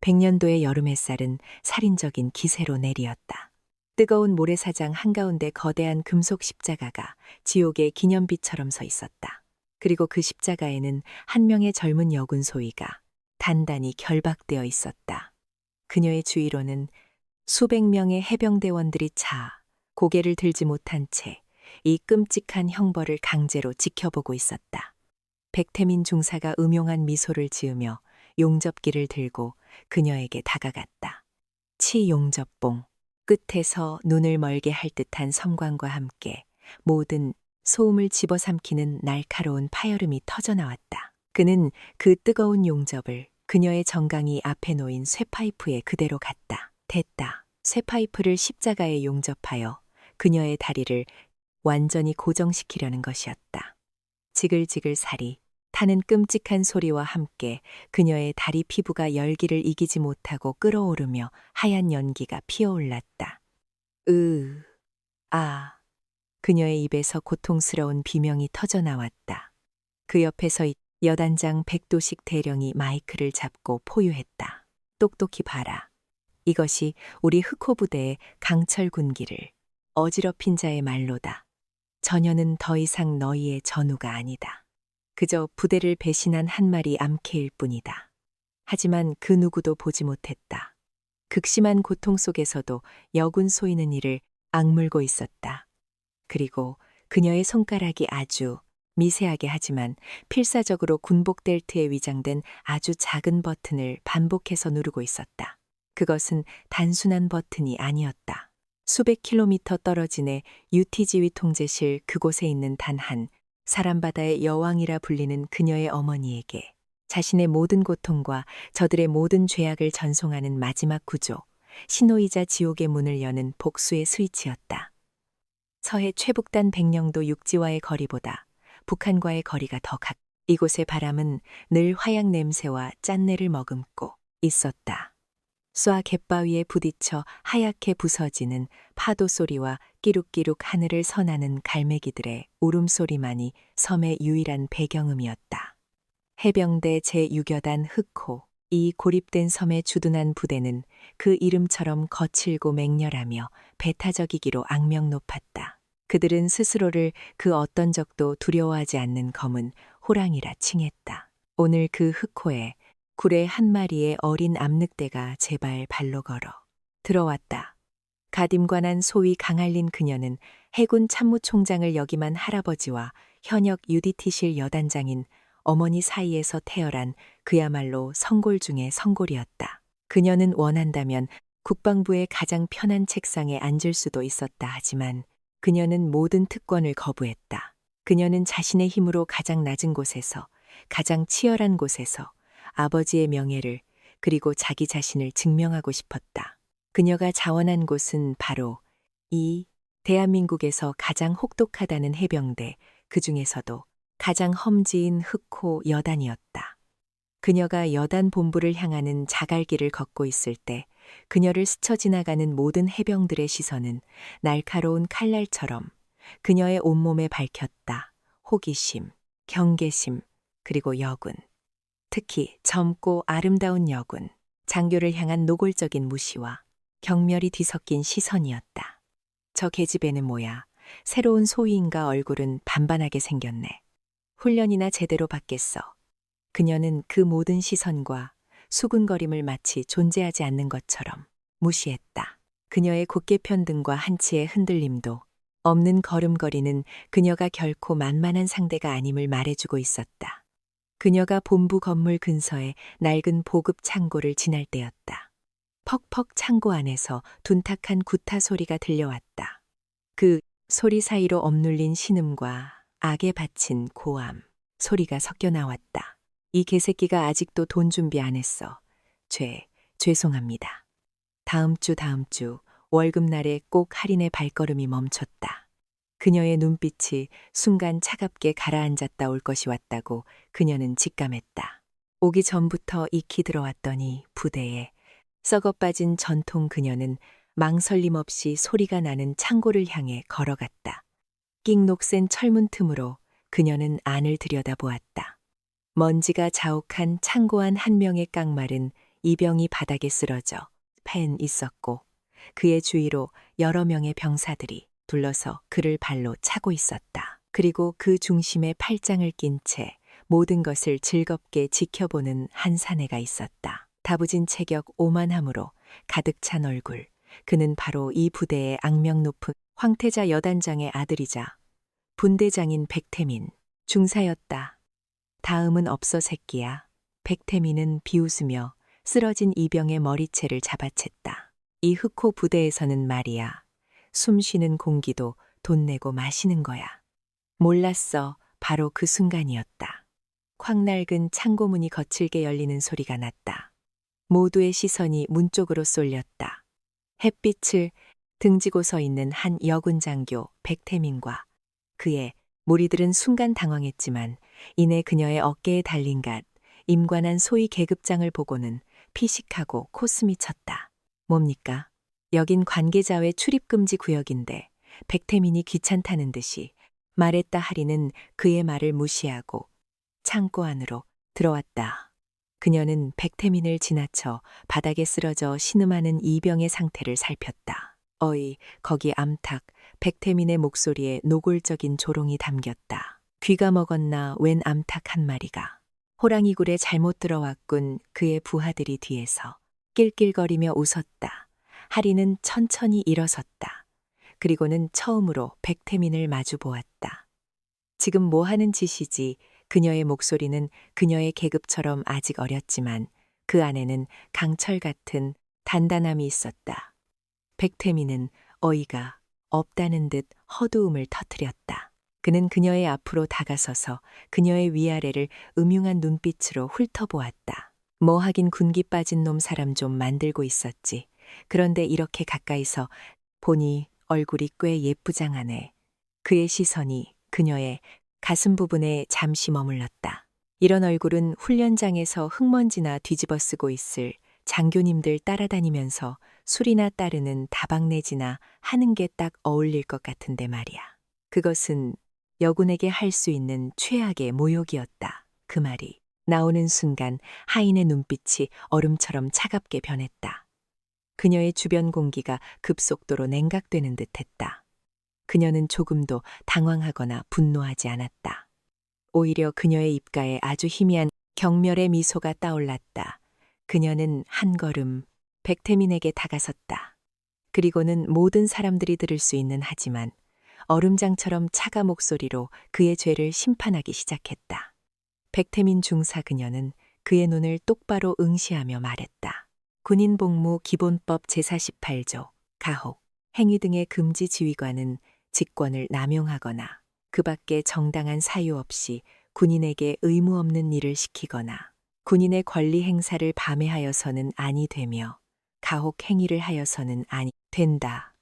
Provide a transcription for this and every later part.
백년도의 여름 햇살은 살인적인 기세로 내리었다. 뜨거운 모래사장 한가운데 거대한 금속 십자가가 지옥의 기념비처럼 서 있었다. 그리고 그 십자가에는 한 명의 젊은 여군 소위가 단단히 결박되어 있었다. 그녀의 주위로는 수백 명의 해병대원들이 차 고개를 들지 못한 채 이 끔찍한 형벌을 강제로 지켜보고 있었다. 백태민 중사가 음용한 미소를 지으며 용접기를 들고 그녀에게 다가갔다. 치용접봉. 끝에서 눈을 멀게 할 듯한 섬광과 함께 모든 소음을 집어삼키는 날카로운 파열음이 터져나왔다. 그는 그 뜨거운 용접을 그녀의 정강이 앞에 놓인 쇠파이프에 그대로 갖다 댔다. 쇠파이프를 십자가에 용접하여 그녀의 다리를 완전히 고정시키려는 것이었다. 지글지글 살이 타는 끔찍한 소리와 함께 그녀의 다리 피부가 열기를 이기지 못하고 끓어오르며 하얀 연기가 피어올랐다. 아. 그녀의 입에서 고통스러운 비명이 터져나왔다. 그 옆에서 여단장 백도식 대령이 마이크를 잡고 포유했다. 똑똑히 봐라. 이것이 우리 흑호 부대의 강철 군기를 어지럽힌 자의 말로다. 전혀는 더 이상 너희의 전우가 아니다. 그저 부대를 배신한 한 마리 암캐일 뿐이다. 하지만 그 누구도 보지 못했다. 극심한 고통 속에서도 여군 소이는 이를 악물고 있었다. 그리고 그녀의 손가락이 아주 미세하게 하지만 필사적으로 군복 벨트에 위장된 아주 작은 버튼을 반복해서 누르고 있었다. 그것은 단순한 버튼이 아니었다. 수백 킬로미터 떨어진 UT지휘 통제실 그곳에 있는 단 한 사람바다의 여왕이라 불리는 그녀의 어머니에게 자신의 모든 고통과 저들의 모든 죄악을 전송하는 마지막 구조, 신호이자 지옥의 문을 여는 복수의 스위치였다. 서해 최북단 백령도 육지와의 거리보다 북한과의 거리가 더 이곳의 바람은 늘 화약 냄새와 짠내를 머금고 있었다. 쏴 갯바위에 부딪혀 하얗게 부서지는 파도 소리와 끼룩끼룩 하늘을 선하는 갈매기들의 울음소리만이 섬의 유일한 배경음이었다. 해병대 제6여단 흑호, 이 고립된 섬의 주둔한 부대는 그 이름처럼 거칠고 맹렬하며 배타적이기로 악명 높았다. 그들은 스스로를 그 어떤 적도 두려워하지 않는 검은 호랑이라 칭했다. 오늘 그 흑호에 굴의 한 마리의 어린 암늑대가 제발 발로 걸어 들어왔다. 가딤관한 소위 강할린 그녀는 해군 참모총장을 역임한 할아버지와 현역 UDT실 여단장인 어머니 사이에서 태어난 그야말로 성골 중의 성골이었다. 그녀는 원한다면 국방부의 가장 편한 책상에 앉을 수도 있었다 하지만 그녀는 모든 특권을 거부했다. 그녀는 자신의 힘으로 가장 낮은 곳에서, 가장 치열한 곳에서 아버지의 명예를 그리고 자기 자신을 증명하고 싶었다. 그녀가 자원한 곳은 바로 이 대한민국에서 가장 혹독하다는 해병대, 그 중에서도 가장 험지인 흑호 여단이었다. 그녀가 여단 본부를 향하는 자갈길을 걷고 있을 때 그녀를 스쳐 지나가는 모든 해병들의 시선은 날카로운 칼날처럼 그녀의 온몸에 밝혔다. 호기심, 경계심, 그리고 여군. 특히 젊고 아름다운 여군, 장교를 향한 노골적인 무시와 경멸이 뒤섞인 시선이었다. 저 계집애는 뭐야? 새로운 소위인가 얼굴은 반반하게 생겼네. 훈련이나 제대로 받겠어. 그녀는 그 모든 시선과 수군거림을 마치 존재하지 않는 것처럼 무시했다. 그녀의 곧게 편 등과 한치의 흔들림도 없는 걸음걸이는 그녀가 결코 만만한 상대가 아님을 말해주고 있었다. 그녀가 본부 건물 근처의 낡은 보급 창고를 지날 때였다. 퍽퍽 창고 안에서 둔탁한 구타 소리가 들려왔다. 그 소리 사이로 억눌린 신음과 악에 바친 고함, 소리가 섞여 나왔다. 이 개새끼가 아직도 돈 준비 안 했어. 죄송합니다. 다음 주 월급날에 꼭 할인의 발걸음이 멈췄다. 그녀의 눈빛이 순간 차갑게 가라앉았다 올 것이 왔다고 그녀는 직감했다. 오기 전부터 익히 들어왔더니 부대에 썩어 빠진 전통 그녀는 망설임 없이 소리가 나는 창고를 향해 걸어갔다. 끽 녹센 철문 틈으로 그녀는 안을 들여다보았다. 먼지가 자욱한 창고 안 한 명의 깡말은 이병이 바닥에 쓰러져 팬 있었고 그의 주위로 여러 명의 병사들이 둘러서 그를 발로 차고 있었다. 그리고 그 중심에 팔짱을 낀 채 모든 것을 즐겁게 지켜보는 한 사내가 있었다. 다부진 체격 오만함으로 가득 찬 얼굴. 그는 바로 이 부대의 악명 높은 황태자 여단장의 아들이자 분대장인 백태민, 중사였다. 다음은 없어 새끼야. 백태민은 비웃으며 쓰러진 이병의 머리채를 잡아챘다. 이 흑호 부대에서는 말이야. 숨 쉬는 공기도 돈 내고 마시는 거야. 몰랐어. 바로 그 순간이었다. 콱 낡은 창고문이 거칠게 열리는 소리가 났다. 모두의 시선이 문 쪽으로 쏠렸다. 햇빛을 등지고 서 있는 한 여군 장교 백태민과 그의 무리들은 순간 당황했지만 이내 그녀의 어깨에 달린 갓 임관한 소위 계급장을 보고는 피식하고 코숨이 쳤다. 뭡니까? 여긴 관계자외 출입금지 구역인데 백태민이 귀찮다는 듯이 말했다 하리는 그의 말을 무시하고 창고 안으로 들어왔다. 그녀는 백태민을 지나쳐 바닥에 쓰러져 신음하는 이병의 상태를 살폈다. 어이, 거기 암탉, 백태민의 목소리에 노골적인 조롱이 담겼다. 귀가 먹었나 웬 암탉 한 마리가. 호랑이 굴에 잘못 들어왔군. 그의 부하들이 뒤에서 낄낄거리며 웃었다. 하리는 천천히 일어섰다. 그리고는 처음으로 백태민을 마주 보았다. 지금 뭐 하는 짓이지? 그녀의 목소리는 그녀의 계급처럼 아직 어렸지만 그 안에는 강철 같은 단단함이 있었다. 백태민은 어이가 없다는 듯 허두음을 터뜨렸다. 그는 그녀의 앞으로 다가서서 그녀의 위아래를 음흉한 눈빛으로 훑어보았다. 뭐 하긴 군기 빠진 놈 사람 좀 만들고 있었지. 그런데 이렇게 가까이서 보니 얼굴이 꽤 예쁘장하네. 그의 시선이 그녀의 가슴 부분에 잠시 머물렀다. 이런 얼굴은 훈련장에서 흙먼지나 뒤집어 쓰고 있을 장교님들 따라다니면서 술이나 따르는 다방내지나 하는 게 딱 어울릴 것 같은데 말이야. 그것은 여군에게 할 수 있는 최악의 모욕이었다. 그 말이 나오는 순간 하인의 눈빛이 얼음처럼 차갑게 변했다. 그녀의 주변 공기가 급속도로 냉각되는 듯했다. 그녀는 조금도 당황하거나 분노하지 않았다. 오히려 그녀의 입가에 아주 희미한 경멸의 미소가 떠올랐다. 그녀는 한 걸음 백태민에게 다가섰다. 그리고는 모든 사람들이 들을 수 있는 하지만 얼음장처럼 차가 목소리로 그의 죄를 심판하기 시작했다. 백태민 중사 그녀는 그의 눈을 똑바로 응시하며 말했다. 군인복무 기본법 제48조 가혹, 행위 등의 금지 지휘관은 직권을 남용하거나 그 밖에 정당한 사유 없이 군인에게 의무 없는 일을 시키거나 군인의 권리 행사를 밤해하여서는 아니 되며 가혹 행위를 하여서는 아니 된다.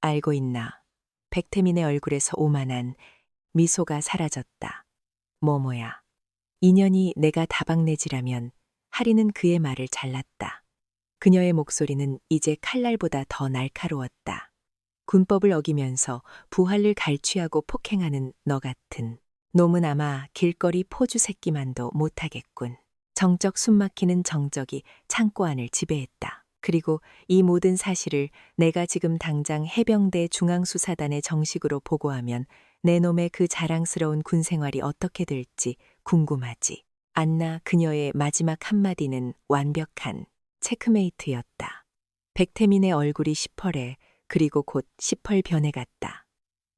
알고 있나? 백태민의 얼굴에서 오만한 미소가 사라졌다. 뭐야. 인연이 내가 다방내지라면 하리는 그의 말을 잘랐다. 그녀의 목소리는 이제 칼날보다 더 날카로웠다. 군법을 어기면서 부하를 갈취하고 폭행하는 너 같은 놈은 아마 길거리 포주 새끼만도 못하겠군. 정적 숨막히는 정적이 창고 안을 지배했다. 그리고 이 모든 사실을 내가 지금 당장 해병대 중앙수사단에 정식으로 보고하면 내 놈의 그 자랑스러운 군 생활이 어떻게 될지 궁금하지. 안나 그녀의 마지막 한마디는 완벽한 체크메이트였다. 백태민의 얼굴이 시퍼래 그리고 곧 시펄 변해갔다.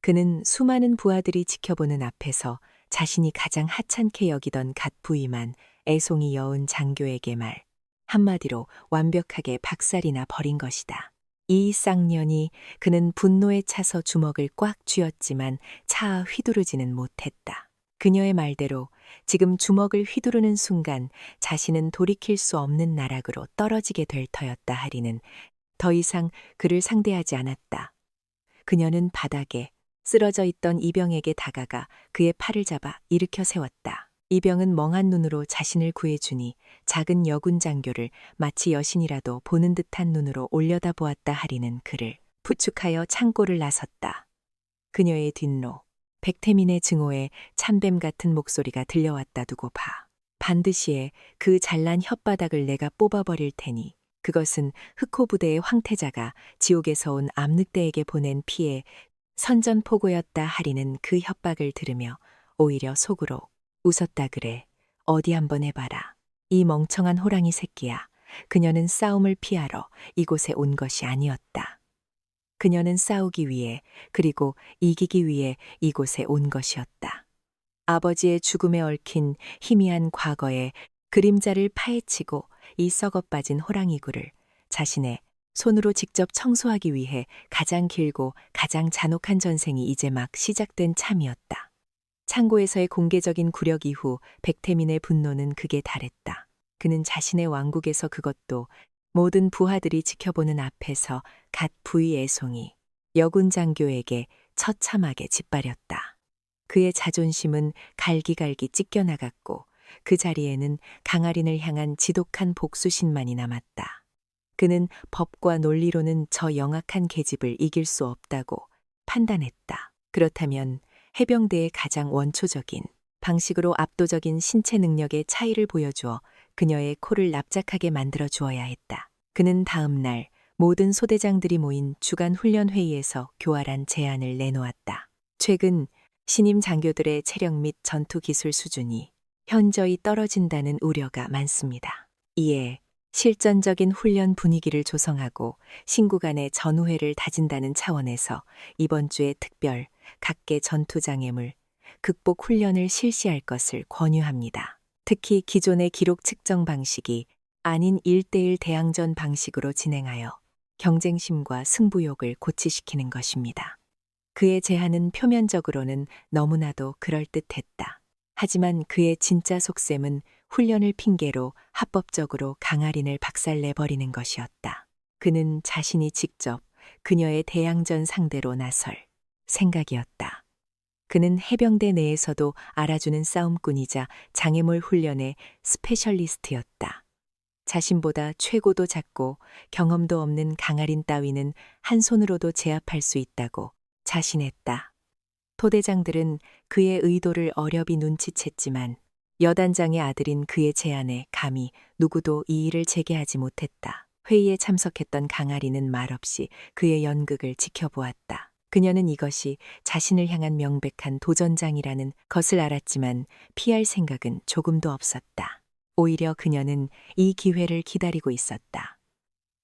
그는 수많은 부하들이 지켜보는 앞에서 자신이 가장 하찮게 여기던 갓 부임한 애송이 여운 장교에게 말 한마디로 완벽하게 박살이나 버린 것이다. 이 쌍년이 그는 분노에 차서 주먹을 꽉 쥐었지만 차 휘두르지는 못했다. 그녀의 말대로 지금 주먹을 휘두르는 순간 자신은 돌이킬 수 없는 나락으로 떨어지게 될 터였다 하리는 더 이상 그를 상대하지 않았다. 그녀는 바닥에 쓰러져 있던 이병에게 다가가 그의 팔을 잡아 일으켜 세웠다. 이병은 멍한 눈으로 자신을 구해주니 작은 여군 장교를 마치 여신이라도 보는 듯한 눈으로 올려다보았다 하리는 그를 부축하여 창고를 나섰다. 그녀의 뒷로 백태민의 증오에 참뱀 같은 목소리가 들려왔다 두고 봐. 반드시 해. 그 잘난 혓바닥을 내가 뽑아버릴 테니. 그것은 흑호 부대의 황태자가 지옥에서 온 암늑대에게 보낸 피해 선전포고였다 하리는 그 협박을 들으며 오히려 속으로 웃었다 그래. 어디 한번 해봐라. 이 멍청한 호랑이 새끼야. 그녀는 싸움을 피하러 이곳에 온 것이 아니었다. 그녀는 싸우기 위해 그리고 이기기 위해 이곳에 온 것이었다. 아버지의 죽음에 얽힌 희미한 과거의 그림자를 파헤치고 이 썩어빠진 호랑이굴을 자신의 손으로 직접 청소하기 위해 가장 길고 가장 잔혹한 전생이 이제 막 시작된 참이었다. 창고에서의 공개적인 굴욕 이후 백태민의 분노는 극에 달했다. 그는 자신의 왕국에서 그것도 모든 부하들이 지켜보는 앞에서 갓 부위 애송이 여군 장교에게 처참하게 짓밟렸다. 그의 자존심은 갈기갈기 찢겨나갔고 그 자리에는 강아린을 향한 지독한 복수심만이 남았다. 그는 법과 논리로는 저 영악한 계집을 이길 수 없다고 판단했다. 그렇다면 해병대의 가장 원초적인 방식으로 압도적인 신체 능력의 차이를 보여주어 그녀의 코를 납작하게 만들어 주어야 했다. 그는 다음 날 모든 소대장들이 모인 주간 훈련 회의에서 교활한 제안을 내놓았다. 최근 신임 장교들의 체력 및 전투 기술 수준이 현저히 떨어진다는 우려가 많습니다. 이에 실전적인 훈련 분위기를 조성하고 신구 간의 전우회를 다진다는 차원에서 이번 주에 특별 각계 전투장애물 극복 훈련을 실시할 것을 권유합니다. 특히 기존의 기록 측정 방식이 아닌 1:1 대항전 방식으로 진행하여 경쟁심과 승부욕을 고취시키는 것입니다. 그의 제안은 표면적으로는 너무나도 그럴듯했다. 하지만 그의 진짜 속셈은 훈련을 핑계로 합법적으로 강아린을 박살내버리는 것이었다. 그는 자신이 직접 그녀의 대항전 상대로 나설 생각이었다. 그는 해병대 내에서도 알아주는 싸움꾼이자 장애물 훈련의 스페셜리스트였다. 자신보다 최고도 작고 경험도 없는 강아린 따위는 한 손으로도 제압할 수 있다고 자신했다. 토대장들은 그의 의도를 어렴이 눈치챘지만 여단장의 아들인 그의 제안에 감히 누구도 이의를 제기하지 못했다. 회의에 참석했던 강아리는 말없이 그의 연극을 지켜보았다. 그녀는 이것이 자신을 향한 명백한 도전장이라는 것을 알았지만 피할 생각은 조금도 없었다. 오히려 그녀는 이 기회를 기다리고 있었다.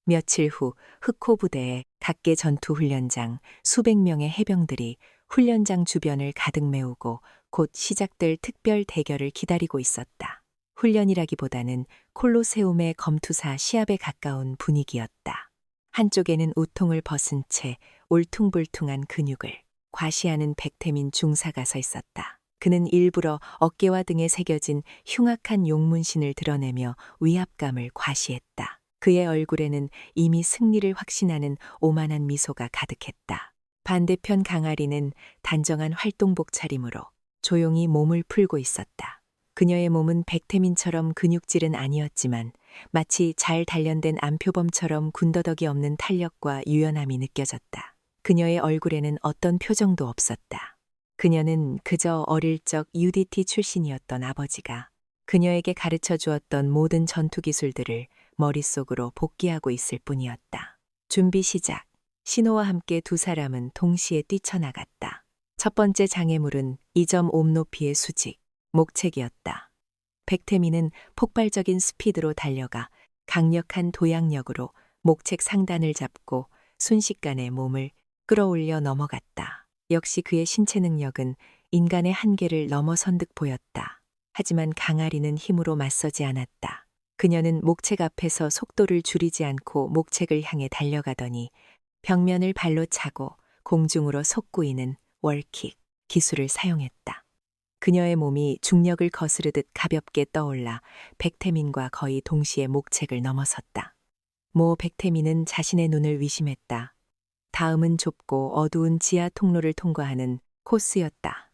며칠 후 흑호 부대의 각계 전투훈련장 수백 명의 해병들이 훈련장 주변을 가득 메우고 곧 시작될 특별 대결을 기다리고 있었다. 훈련이라기보다는 콜로세움의 검투사 시합에 가까운 분위기였다. 한쪽에는 우통을 벗은 채 울퉁불퉁한 근육을 과시하는 백태민 중사가 서 있었다. 그는 일부러 어깨와 등에 새겨진 흉악한 용문신을 드러내며 위압감을 과시했다. 그의 얼굴에는 이미 승리를 확신하는 오만한 미소가 가득했다. 반대편 강아리는 단정한 활동복 차림으로 조용히 몸을 풀고 있었다. 그녀의 몸은 백태민처럼 근육질은 아니었지만 마치 잘 단련된 암표범처럼 군더더기 없는 탄력과 유연함이 느껴졌다. 그녀의 얼굴에는 어떤 표정도 없었다. 그녀는 그저 어릴 적 UDT 출신이었던 아버지가 그녀에게 가르쳐 주었던 모든 전투 기술들을 머릿속으로 복기하고 있을 뿐이었다. 준비 시작. 신호와 함께 두 사람은 동시에 뛰쳐나갔다. 첫 번째 장애물은 2.5 높이의 수직, 목책이었다. 백태민은 폭발적인 스피드로 달려가 강력한 도약력으로 목책 상단을 잡고 순식간에 몸을 끌어올려 넘어갔다. 역시 그의 신체 능력은 인간의 한계를 넘어선 듯 보였다. 하지만 강아리는 힘으로 맞서지 않았다. 그녀는 목책 앞에서 속도를 줄이지 않고 목책을 향해 달려가더니 벽면을 발로 차고 공중으로 솟구이는 월킥 기술을 사용했다. 그녀의 몸이 중력을 거스르듯 가볍게 떠올라 백태민과 거의 동시에 목책을 넘어섰다. 모 백태민은 자신의 눈을 의심했다. 다음은 좁고 어두운 지하 통로를 통과하는 코스였다.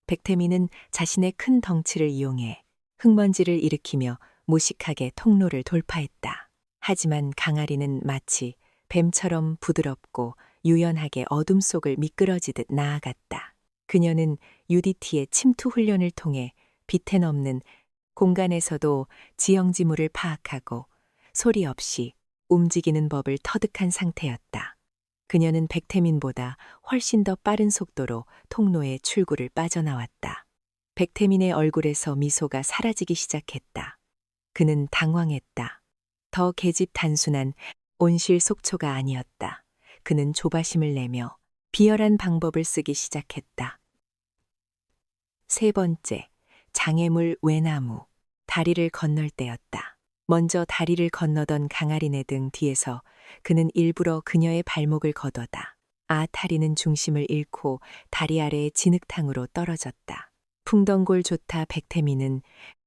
백태민은 자신의 큰 덩치를 이용해 흙먼지를 일으키며 무식하게 통로를 돌파했다. 하지만 강아리는 마치 뱀처럼 부드럽고 유연하게 어둠 속을 미끄러지듯 나아갔다. 그녀는 UDT의 침투 훈련을 통해 빛에 넘는 공간에서도 지형지물을 파악하고 소리 없이 움직이는 법을 터득한 상태였다. 그녀는 백태민보다 훨씬 더 빠른 속도로 통로의 출구를 빠져나왔다. 백태민의 얼굴에서 미소가 사라지기 시작했다. 그는 당황했다. 더 계집 단순한 온실 속초가 아니었다. 그는 조바심을 내며 비열한 방법을 쓰기 시작했다. 세 번째, 장애물 외나무. 다리를 건널 때였다. 먼저 다리를 건너던 강아리네 등 뒤에서 그는 일부러 그녀의 발목을 걷어다. 아타리는 중심을 잃고 다리 아래의 진흙탕으로 떨어졌다. 풍덩골 좋다 백태민은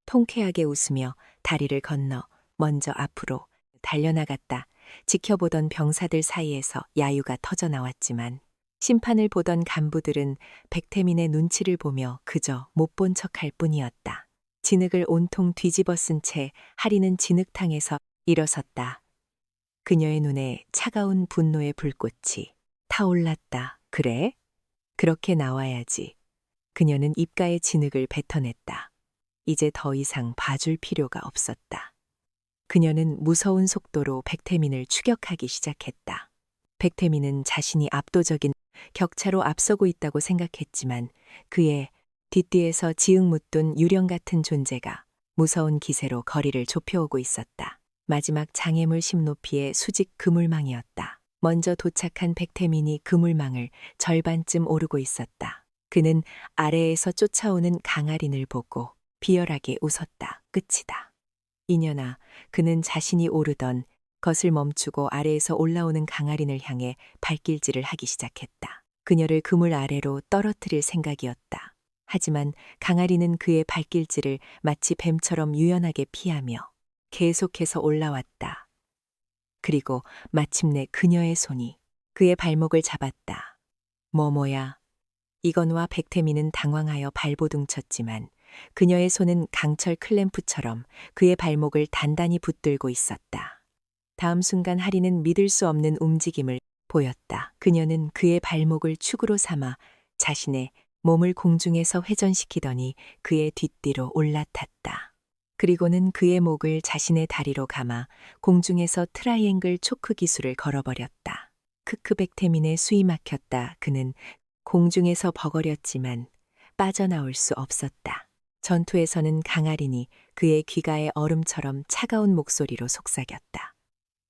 통쾌하게 웃으며 다리를 건너 먼저 앞으로 달려나갔다. 지켜보던 병사들 사이에서 야유가 터져나왔지만 심판을 보던 간부들은 백태민의 눈치를 보며 그저 못 본 척할 뿐이었다. 진흙을 온통 뒤집어 쓴 채 하리는 진흙탕에서 일어섰다. 그녀의 눈에 차가운 분노의 불꽃이 타올랐다. 그래? 그렇게 나와야지. 그녀는 입가에 진흙을 뱉어냈다. 이제 더 이상 봐줄 필요가 없었다. 그녀는 무서운 속도로 백태민을 추격하기 시작했다. 백태민은 자신이 압도적인 격차로 앞서고 있다고 생각했지만 그의 뒷뒤에서 지응 묻둔 유령 같은 존재가 무서운 기세로 거리를 좁혀오고 있었다. 마지막 장애물 10높이의 수직 그물망이었다. 먼저 도착한 백태민이 그물망을 절반쯤 오르고 있었다. 그는 아래에서 쫓아오는 강아린을 보고 비열하게 웃었다. 끝이다. 이년아, 그는 자신이 오르던 것을 멈추고 아래에서 올라오는 강아린을 향해 발길질을 하기 시작했다. 그녀를 그물 아래로 떨어뜨릴 생각이었다. 하지만 강아리는 그의 발길질을 마치 뱀처럼 유연하게 피하며 계속해서 올라왔다. 그리고 마침내 그녀의 손이 그의 발목을 잡았다. 뭐야? 이건와 백태민은 당황하여 발버둥쳤지만 그녀의 손은 강철 클램프처럼 그의 발목을 단단히 붙들고 있었다. 다음 순간 하리는 믿을 수 없는 움직임을 보였다. 그녀는 그의 발목을 축으로 삼아 자신의 몸을 공중에서 회전시키더니 그의 뒷뒤로 올라탔다. 그리고는 그의 목을 자신의 다리로 감아 공중에서 트라이앵글 초크 기술을 걸어버렸다. 크크 백태민의 수이 막혔다. 그는 공중에서 버거렸지만 빠져나올 수 없었다. 전투에서는 강아린이 그의 귀가에 얼음처럼 차가운 목소리로 속삭였다.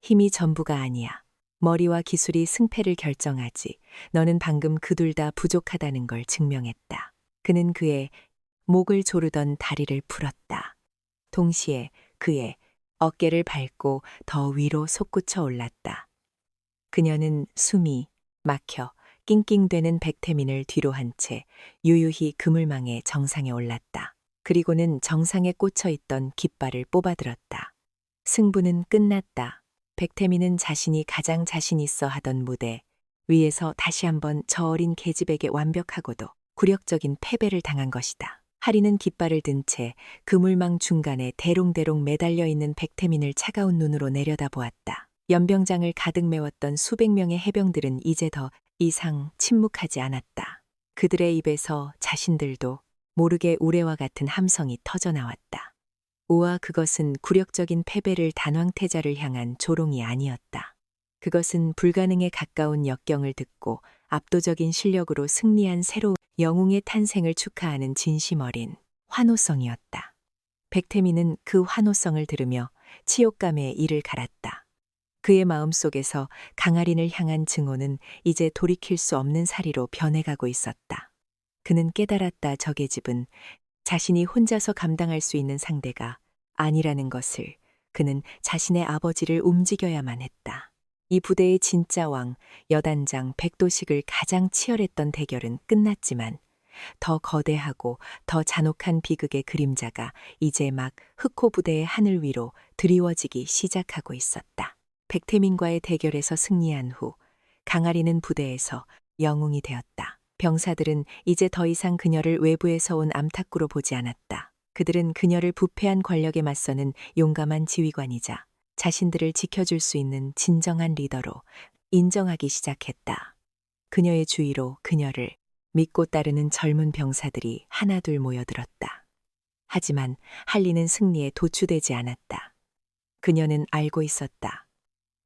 힘이 전부가 아니야. 머리와 기술이 승패를 결정하지. 너는 방금 그 둘 다 부족하다는 걸 증명했다. 그는 그의 목을 조르던 다리를 풀었다. 동시에 그의 어깨를 밟고 더 위로 솟구쳐 올랐다. 그녀는 숨이 막혀 낑낑대는 백태민을 뒤로 한 채 유유히 그물망의 정상에 올랐다. 그리고는 정상에 꽂혀 있던 깃발을 뽑아들었다. 승부는 끝났다. 백태민은 자신이 가장 자신 있어 하던 무대 위에서 다시 한번 저 어린 계집에게 완벽하고도 굴욕적인 패배를 당한 것이다. 하리는 깃발을 든 채 그물망 중간에 대롱대롱 매달려 있는 백태민을 차가운 눈으로 내려다보았다. 연병장을 가득 메웠던 수백 명의 해병들은 이제 더 이상 침묵하지 않았다. 그들의 입에서 자신들도 모르게 우레와 같은 함성이 터져나왔다. 우와, 그것은 굴욕적인 패배를 단왕태자를 향한 조롱이 아니었다. 그것은 불가능에 가까운 역경을 듣고 압도적인 실력으로 승리한 새로운 영웅의 탄생을 축하하는 진심 어린 환호성이었다. 백태민은 그 환호성을 들으며 치욕감에 이를 갈았다. 그의 마음속에서 강아린을 향한 증오는 이제 돌이킬 수 없는 사리로 변해가고 있었다. 그는 깨달았다. 저 계집은 자신이 혼자서 감당할 수 있는 상대가 아니라는 것을. 그는 자신의 아버지를 움직여야만 했다. 이 부대의 진짜 왕, 여단장 백도식을 가장 치열했던 대결은 끝났지만 더 거대하고 더 잔혹한 비극의 그림자가 이제 막 흑호 부대의 하늘 위로 드리워지기 시작하고 있었다. 백태민과의 대결에서 승리한 후 강아리는 부대에서 영웅이 되었다. 병사들은 이제 더 이상 그녀를 외부에서 온 암탉구로 보지 않았다. 그들은 그녀를 부패한 권력에 맞서는 용감한 지휘관이자 자신들을 지켜줄 수 있는 진정한 리더로 인정하기 시작했다. 그녀의 주위로 그녀를 믿고 따르는 젊은 병사들이 하나둘 모여들었다. 하지만 할리는 승리에 도취되지 않았다. 그녀는 알고 있었다.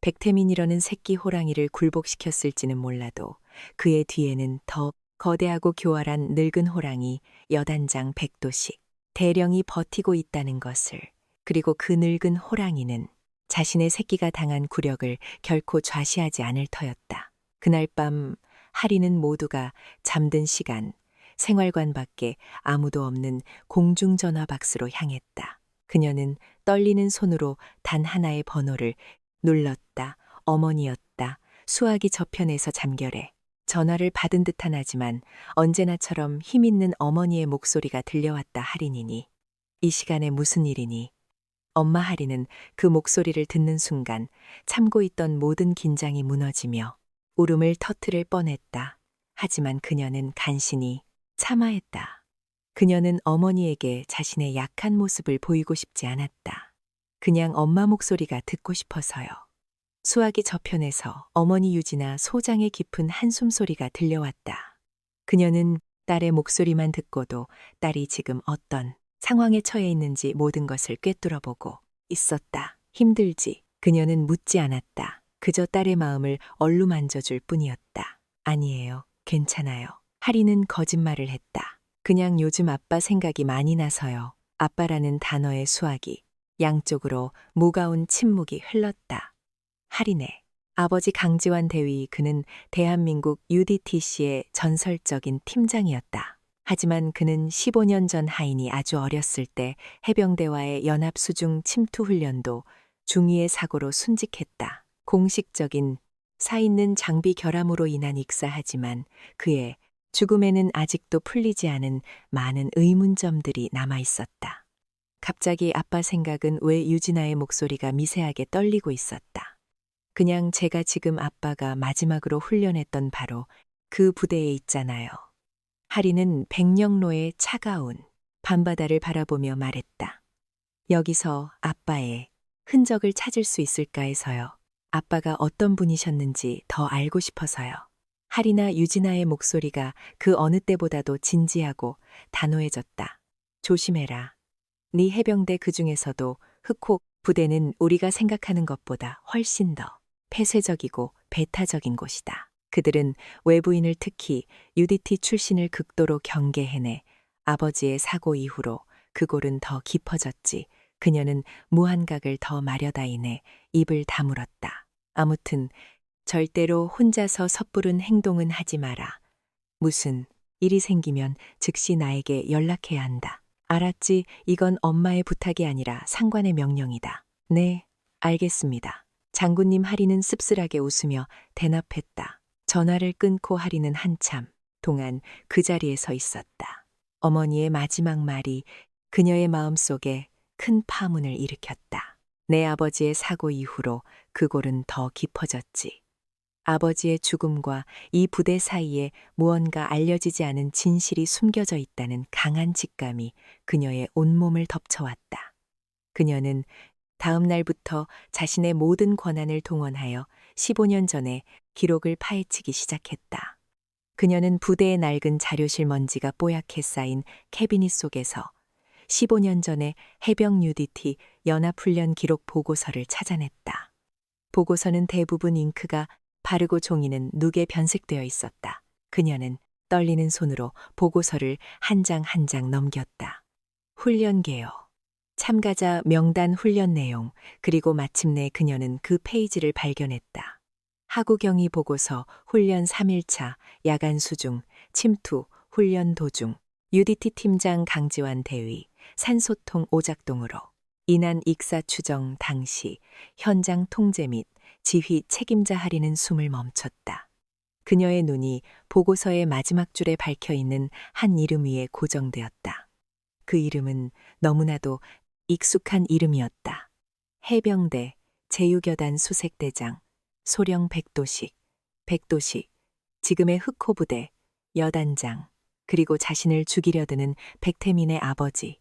백태민이라는 새끼 호랑이를 굴복시켰을지는 몰라도 그의 뒤에는 더 거대하고 교활한 늙은 호랑이 여단장 백도식 대령이 버티고 있다는 것을, 그리고 그 늙은 호랑이는 자신의 새끼가 당한 굴욕을 결코 좌시하지 않을 터였다. 그날 밤 하리는 모두가 잠든 시간 생활관 밖에 아무도 없는 공중전화 박스로 향했다. 그녀는 떨리는 손으로 단 하나의 번호를 눌렀다. 어머니였다. 수화기 저편에서 잠결에 전화를 받은 듯한 하지만 언제나처럼 힘있는 어머니의 목소리가 들려왔다. 할인이니 이 시간에 무슨 일이니? 엄마. 할인은 그 목소리를 듣는 순간 참고 있던 모든 긴장이 무너지며 울음을 터뜨릴 뻔했다. 하지만 그녀는 간신히 참아했다. 그녀는 어머니에게 자신의 약한 모습을 보이고 싶지 않았다. 그냥 엄마 목소리가 듣고 싶어서요. 수화기 저편에서 어머니 유진아 소장의 깊은 한숨 소리가 들려왔다. 그녀는 딸의 목소리만 듣고도 딸이 지금 어떤 상황에 처해 있는지 모든 것을 꿰뚫어보고 있었다. 힘들지? 그녀는 묻지 않았다. 그저 딸의 마음을 얼루만져줄 뿐이었다. 아니에요. 괜찮아요. 하리는 거짓말을 했다. 그냥 요즘 아빠 생각이 많이 나서요. 아빠라는 단어의 수화기 양쪽으로 무거운 침묵이 흘렀다. 하리네. 아버지 강지환 대위, 그는 대한민국 UDTC의 전설적인 팀장이었다. 하지만 그는 15년 전 하인이 아주 어렸을 때 해병대와의 연합수중 침투훈련도 중위의 사고로 순직했다. 공식적인 사있는 장비 결함으로 인한 익사하지만 그의 죽음에는 아직도 풀리지 않은 많은 의문점들이 남아 있었다. 갑자기 아빠 생각은 왜 유진아의 목소리가 미세하게 떨리고 있었다. 그냥 제가 지금 아빠가 마지막으로 훈련했던 바로 그 부대에 있잖아요. 하리는 백령로의 차가운 밤바다를 바라보며 말했다. 여기서 아빠의 흔적을 찾을 수 있을까 해서요. 아빠가 어떤 분이셨는지 더 알고 싶어서요. 하리나 유진아의 목소리가 그 어느 때보다도 진지하고 단호해졌다. 조심해라. 네 해병대 그 중에서도 흑호 부대는 우리가 생각하는 것보다 훨씬 더 폐쇄적이고 배타적인 곳이다. 그들은 외부인을 특히 UDT 출신을 극도로 경계해내 아버지의 사고 이후로 그 골은 더 깊어졌지. 그녀는 무한각을 더 마려다이내 입을 다물었다. 아무튼 절대로 혼자서 섣부른 행동은 하지 마라. 무슨 일이 생기면 즉시 나에게 연락해야 한다. 알았지? 이건 엄마의 부탁이 아니라 상관의 명령이다. 네, 알겠습니다. 장군님. 하리는 씁쓸하게 웃으며 대답했다. 전화를 끊고 하리는 한참 동안 그 자리에 서 있었다. 어머니의 마지막 말이 그녀의 마음속에 큰 파문을 일으켰다. 내 아버지의 사고 이후로 그 골은 더 깊어졌지. 아버지의 죽음과 이 부대 사이에 무언가 알려지지 않은 진실이 숨겨져 있다는 강한 직감이 그녀의 온몸을 덮쳐왔다. 그녀는 다음 날부터 자신의 모든 권한을 동원하여 15년 전에 기록을 파헤치기 시작했다. 그녀는 부대의 낡은 자료실 먼지가 뽀얗게 쌓인 캐비닛 속에서 15년 전에 해병 UDT 연합훈련 기록 보고서를 찾아냈다. 보고서는 대부분 잉크가 바르고 종이는 누게 변색되어 있었다. 그녀는 떨리는 손으로 보고서를 한 장 한 장 넘겼다. 훈련 개요. 참가자 명단, 훈련 내용, 그리고 마침내 그녀는 그 페이지를 발견했다. 하구경위 보고서, 훈련 3일차, 야간 수중, 침투, 훈련 도중, UDT 팀장 강지환 대위, 산소통 오작동으로 인한 익사 추정 당시 현장 통제 및 지휘 책임자. 하리는 숨을 멈췄다. 그녀의 눈이 보고서의 마지막 줄에 박혀있는 한 이름 위에 고정되었다. 그 이름은 너무나도 익숙한 이름이었다. 해병대 제6여단 수색대장 소령 백도식. 백도식, 지금의 흑호부대 여단장, 그리고 자신을 죽이려 드는 백태민의 아버지.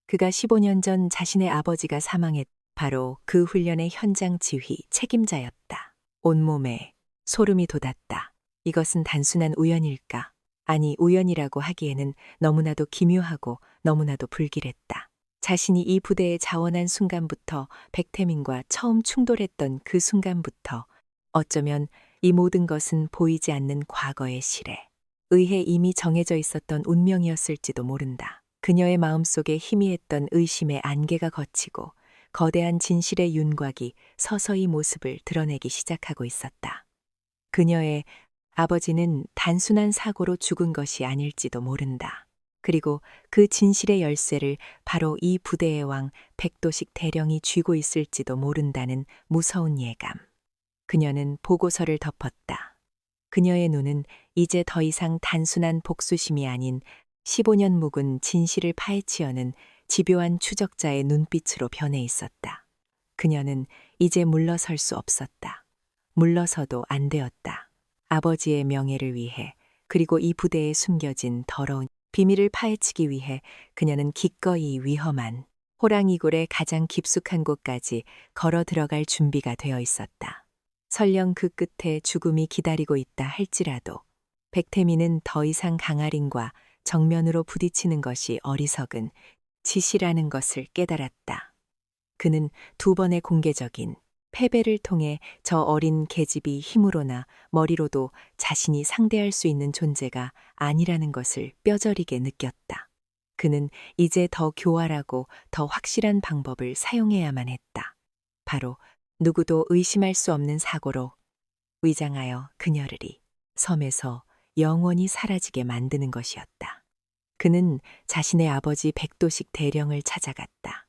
그가 15년 전 자신의 아버지가 사망했 바로 그 훈련의 현장 지휘 책임자였다. 온몸에 소름이 돋았다. 이것은 단순한 우연일까? 아니, 우연이라고 하기에는 너무나도 기묘하고 너무나도 불길했다. 자신이 이 부대에 자원한 순간부터, 백태민과 처음 충돌했던 그 순간부터 어쩌면 이 모든 것은 보이지 않는 과거의 시래, 의해 이미 정해져 있었던 운명이었을지도 모른다. 그녀의 마음속에 희미했던 의심의 안개가 걷히고 거대한 진실의 윤곽이 서서히 모습을 드러내기 시작하고 있었다. 그녀의 아버지는 단순한 사고로 죽은 것이 아닐지도 모른다. 그리고 그 진실의 열쇠를 바로 이 부대의 왕 백도식 대령이 쥐고 있을지도 모른다는 무서운 예감. 그녀는 보고서를 덮었다. 그녀의 눈은 이제 더 이상 단순한 복수심이 아닌 15년 묵은 진실을 파헤치려는 집요한 추적자의 눈빛으로 변해 있었다. 그녀는 이제 물러설 수 없었다. 물러서도 안 되었다. 아버지의 명예를 위해, 그리고 이 부대에 숨겨진 더러운 비밀을 파헤치기 위해 그녀는 기꺼이 위험한 호랑이굴의 가장 깊숙한 곳까지 걸어 들어갈 준비가 되어 있었다. 설령 그 끝에 죽음이 기다리고 있다 할지라도 백태민은 더 이상 강아린과 정면으로 부딪히는 것이 어리석은 짓이라는 것을 깨달았다. 그는 두 번의 공개적인 패배를 통해 저 어린 계집이 힘으로나 머리로도 자신이 상대할 수 있는 존재가 아니라는 것을 뼈저리게 느꼈다. 그는 이제 더 교활하고 더 확실한 방법을 사용해야만 했다. 바로 누구도 의심할 수 없는 사고로 위장하여 그녀를 이 섬에서 영원히 사라지게 만드는 것이었다. 그는 자신의 아버지 백도식 대령을 찾아갔다.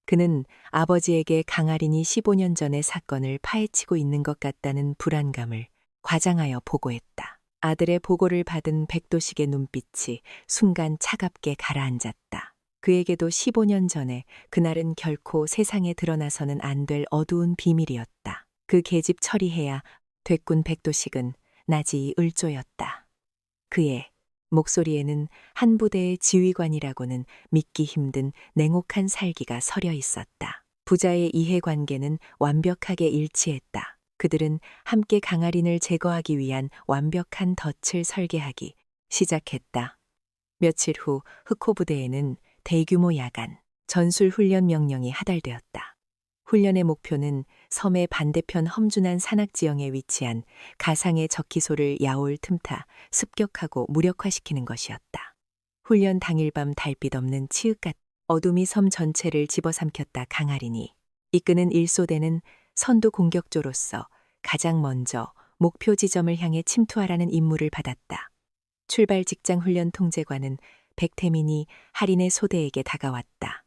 그는 아버지에게 강아린이 15년 전의 사건을 파헤치고 있는 것 같다는 불안감을 과장하여 보고했다. 아들의 보고를 받은 백도식의 눈빛이 순간 차갑게 가라앉았다. 그에게도 15년 전에 그날은 결코 세상에 드러나서는 안 될 어두운 비밀이었다. 그 계집 처리해야 됐군. 백도식은 나지 을조였다. 그의 목소리에는 한 부대의 지휘관이라고는 믿기 힘든 냉혹한 살기가 서려 있었다. 부자의 이해관계는 완벽하게 일치했다. 그들은 함께 강아린을 제거하기 위한 완벽한 덫을 설계하기 시작했다. 며칠 후 흑호 부대에는 대규모 야간 전술 훈련 명령이 하달되었다. 훈련의 목표는 섬의 반대편 험준한 산악지형에 위치한 가상의 적기소를 야올 틈타 습격하고 무력화시키는 것이었다. 훈련 당일 밤 달빛 없는 치읓같 어둠이 섬 전체를 집어삼켰다. 강아린이 이끄는 1소대는 선두 공격조로서 가장 먼저 목표 지점을 향해 침투하라는 임무를 받았다. 출발 직장 훈련 통제관은 백태민이 할인의 소대에게 다가왔다.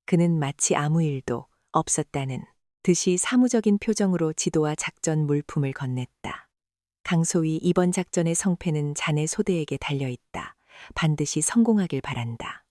그는 마치 아무 일도 없었다는 듯이 사무적인 표정으로 지도와 작전 물품을 건넸다. 강소위, 이번 작전의 성패는 자네 소대에게 달려있다. 반드시 성공하길 바란다.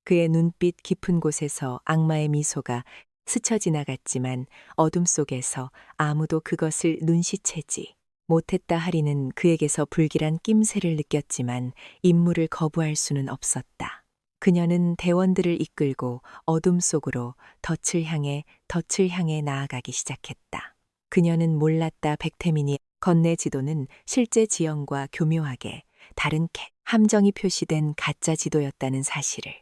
그의 눈빛 깊은 곳에서 악마의 미소가 스쳐 지나갔지만 어둠 속에서 아무도 그것을 눈치채지 못했다. 하리는 그에게서 불길한 낌새를 느꼈지만 임무를 거부할 수는 없었다. 그녀는 대원들을 이끌고 어둠 속으로 덫을 향해 나아가기 시작했다. 그녀는 몰랐다. 백태민이 건네 지도는 실제 지형과 교묘하게 다른 함정이 표시된 가짜 지도였다는 사실을.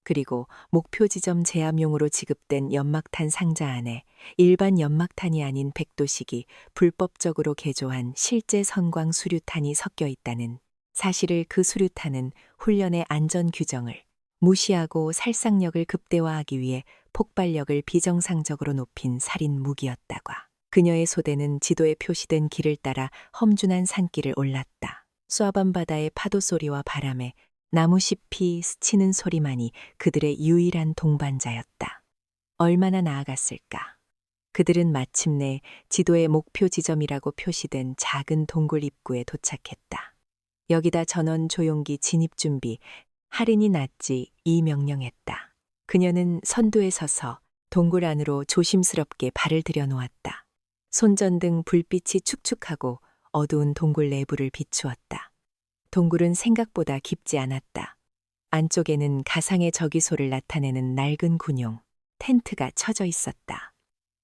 그리고 목표 지점 제압용으로 지급된 연막탄 상자 안에 일반 연막탄이 아닌 백도식이 불법적으로 개조한 실제 선광 수류탄이 섞여 있다는 사실을. 그 수류탄은 훈련의 안전 규정을 무시하고 살상력을 극대화하기 위해 폭발력을 비정상적으로 높인 살인 무기였다고. 그녀의 소대는 지도에 표시된 길을 따라 험준한 산길을 올랐다. 쏴밤 바다의 파도 소리와 바람에 나무잎이 스치는 소리만이 그들의 유일한 동반자였다. 얼마나 나아갔을까? 그들은 마침내 지도의 목표 지점이라고 표시된 작은 동굴 입구에 도착했다. 여기다 전원 조용기 진입 준비. 할인이 낫지 이 명령했다. 그녀는 선두에 서서 동굴 안으로 조심스럽게 발을 들여놓았다. 손전등 불빛이 축축하고 어두운 동굴 내부를 비추었다. 동굴은 생각보다 깊지 않았다. 안쪽에는 가상의 저기소를 나타내는 낡은 군용 텐트가 쳐져 있었다.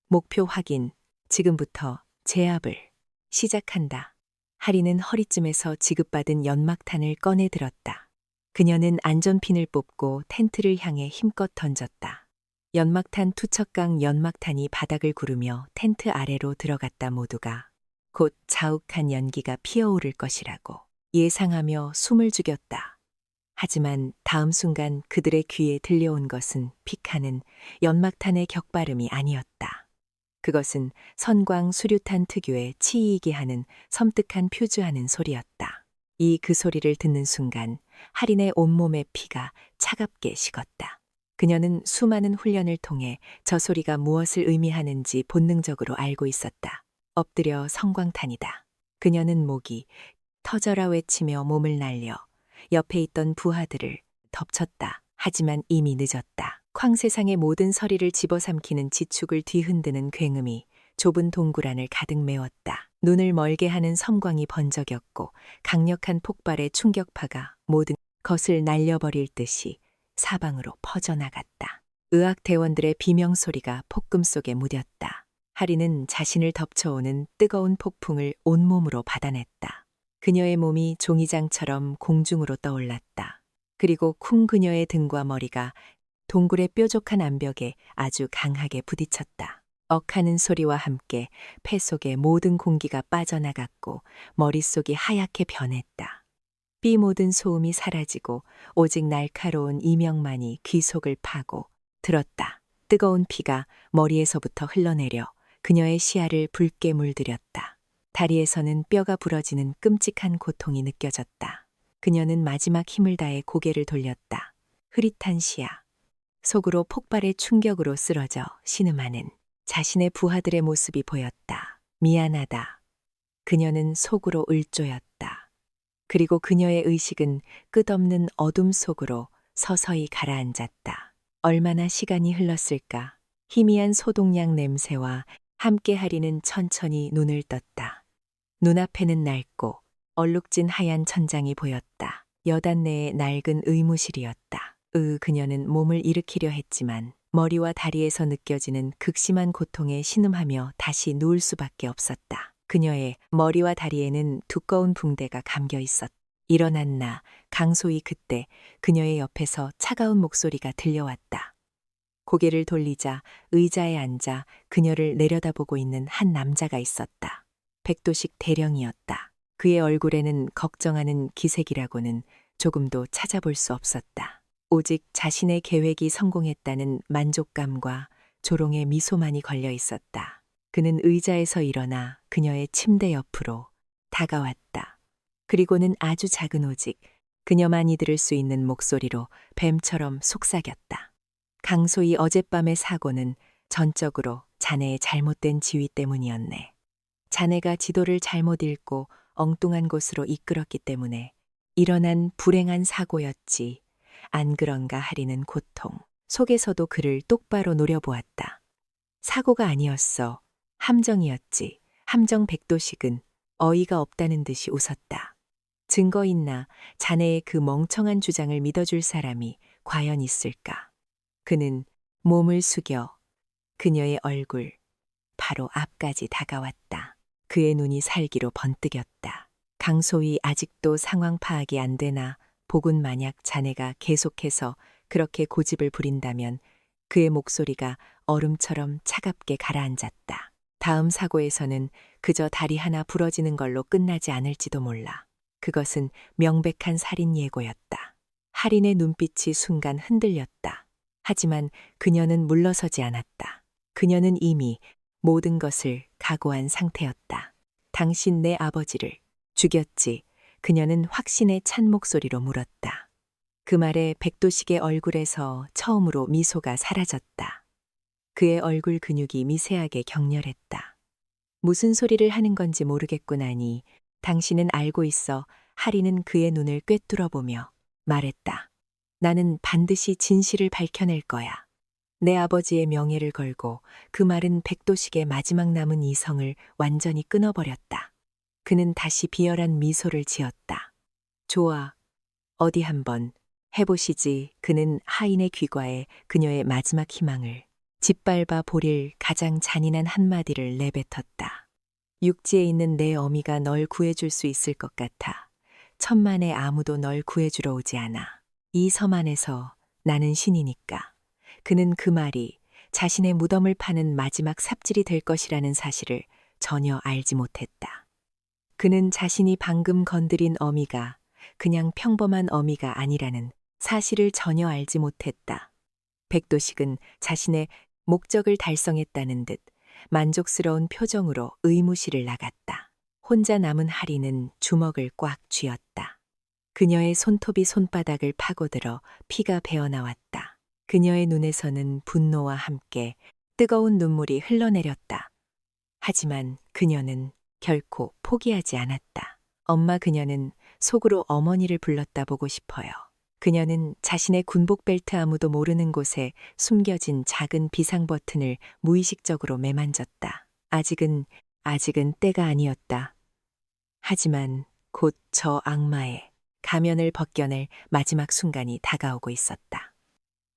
목표 확인, 지금부터 제압을 시작한다. 하리는 허리쯤에서 지급받은 연막탄을 꺼내 들었다. 그녀는 안전핀을 뽑고 텐트를 향해 힘껏 던졌다. 연막탄 투척강 연막탄이 바닥을 구르며 텐트 아래로 들어갔다. 모두가 곧 자욱한 연기가 피어오를 것이라고 예상하며 숨을 죽였다. 하지만 다음 순간 그들의 귀에 들려온 것은 픽하는 연막탄의 격발음이 아니었다. 그것은 선광 수류탄 특유의 치이게 하는 섬뜩한 퓨즈하는 소리였다. 그 소리를 듣는 순간 할인의 온몸의 피가 차갑게 식었다. 그녀는 수많은 훈련을 통해 저 소리가 무엇을 의미하는지 본능적으로 알고 있었다. 엎드려 성광탄이다. 그녀는 목이 터져라 외치며 몸을 날려 옆에 있던 부하들을 덮쳤다. 하지만 이미 늦었다. 쾅세상의 모든 서리를 집어삼키는 지축을 뒤흔드는 굉음이 좁은 동굴 안을 가득 메웠다. 눈을 멀게 하는 섬광이 번쩍였고 강력한 폭발의 충격파가 모든 것을 날려버릴 듯이 사방으로 퍼져나갔다. 의학대원들의 비명소리가 폭금 속에 무뎠다. 하리는 자신을 덮쳐오는 뜨거운 폭풍을 온몸으로 받아냈다. 그녀의 몸이 종이장처럼 공중으로 떠올랐다. 그리고 쿵 그녀의 등과 머리가 동굴의 뾰족한 암벽에 아주 강하게 부딪혔다. 억하는 소리와 함께 폐 속의 모든 공기가 빠져나갔고 머릿속이 하얗게 변했다. 삐 모든 소음이 사라지고 오직 날카로운 이명만이 귀 속을 파고 들었다. 뜨거운 피가 머리에서부터 흘러내려 그녀의 시야를 붉게 물들였다. 다리에서는 뼈가 부러지는 끔찍한 고통이 느껴졌다. 그녀는 마지막 힘을 다해 고개를 돌렸다. 흐릿한 시야. 속으로 폭발의 충격으로 쓰러져 신음하는 자신의 부하들의 모습이 보였다. 미안하다. 그녀는 속으로 을조였다. 그리고 그녀의 의식은 끝없는 어둠 속으로 서서히 가라앉았다. 얼마나 시간이 흘렀을까. 희미한 소독약 냄새와 함께 하리는 천천히 눈을 떴다. 눈앞에는 낡고 얼룩진 하얀 천장이 보였다. 여단 내의 낡은 의무실이었다. 그녀는 몸을 일으키려 했지만 머리와 다리에서 느껴지는 극심한 고통에 신음하며 다시 누울 수밖에 없었다. 그녀의 머리와 다리에는 두꺼운 붕대가 감겨 있었다. 일어났나. 강소희. 그때 그녀의 옆에서 차가운 목소리가 들려왔다. 고개를 돌리자 의자에 앉아 그녀를 내려다보고 있는 한 남자가 있었다. 백도식 대령이었다. 그의 얼굴에는 걱정하는 기색이라고는 조금도 찾아볼 수 없었다. 오직 자신의 계획이 성공했다는 만족감과 조롱의 미소만이 걸려 있었다. 그는 의자에서 일어나 그녀의 침대 옆으로 다가왔다. 그리고는 아주 작은 오직 그녀만이 들을 수 있는 목소리로 뱀처럼 속삭였다. 강소희, 어젯밤의 사고는 전적으로 자네의 잘못된 지휘 때문이었네. 자네가 지도를 잘못 읽고 엉뚱한 곳으로 이끌었기 때문에 일어난 불행한 사고였지. 안 그런가 하리는 고통 속에서도 그를 똑바로 노려보았다. 사고가 아니었어. 함정이었지. 함정. 백도식은 어이가 없다는 듯이 웃었다. 증거 있나? 자네의 그 멍청한 주장을 믿어줄 사람이 과연 있을까? 그는 몸을 숙여 그녀의 얼굴 바로 앞까지 다가왔다. 그의 눈이 살기로 번뜩였다. 강소희, 아직도 상황 파악이 안 되나? 복은 만약 자네가 계속해서 그렇게 고집을 부린다면 그의 목소리가 얼음처럼 차갑게 가라앉았다. 다음 사고에서는 그저 다리 하나 부러지는 걸로 끝나지 않을지도 몰라. 그것은 명백한 살인 예고였다. 할인의 눈빛이 순간 흔들렸다. 하지만 그녀는 물러서지 않았다. 그녀는 이미 모든 것을 각오한 상태였다. 당신 내 아버지를 죽였지. 그녀는 확신에 찬 목소리로 물었다. 그 말에 백도식의 얼굴에서 처음으로 미소가 사라졌다. 그의 얼굴 근육이 미세하게 격렬했다. 무슨 소리를 하는 건지 모르겠구나니 당신은 알고 있어. 하리는 그의 눈을 꿰뚫어보며 말했다. 나는 반드시 진실을 밝혀낼 거야. 내 아버지의 명예를 걸고. 그 말은 백도식의 마지막 남은 이성을 완전히 끊어버렸다. 그는 다시 비열한 미소를 지었다. 좋아. 어디 한번 해보시지. 그는 하인의 귀가에 그녀의 마지막 희망을 짓밟아 보릴 가장 잔인한 한마디를 내뱉었다. 육지에 있는 내 어미가 널 구해줄 수 있을 것 같아. 천만에 아무도 널 구해주러 오지 않아. 이 섬 안에서 나는 신이니까. 그는 그 말이 자신의 무덤을 파는 마지막 삽질이 될 것이라는 사실을 전혀 알지 못했다. 그는 자신이 방금 건드린 어미가 그냥 평범한 어미가 아니라는 사실을 전혀 알지 못했다. 백도식은 자신의 목적을 달성했다는 듯 만족스러운 표정으로 의무실을 나갔다. 혼자 남은 하리는 주먹을 꽉 쥐었다. 그녀의 손톱이 손바닥을 파고들어 피가 배어나왔다. 그녀의 눈에서는 분노와 함께 뜨거운 눈물이 흘러내렸다. 하지만 그녀는 결코 포기하지 않았다. 엄마, 그녀는 속으로 어머니를 불렀다 보고 싶어요. 그녀는 자신의 군복 벨트 아무도 모르는 곳에 숨겨진 작은 비상 버튼을 무의식적으로 매만졌다. 아직은 때가 아니었다. 하지만 곧 저 악마의 가면을 벗겨낼 마지막 순간이 다가오고 있었다.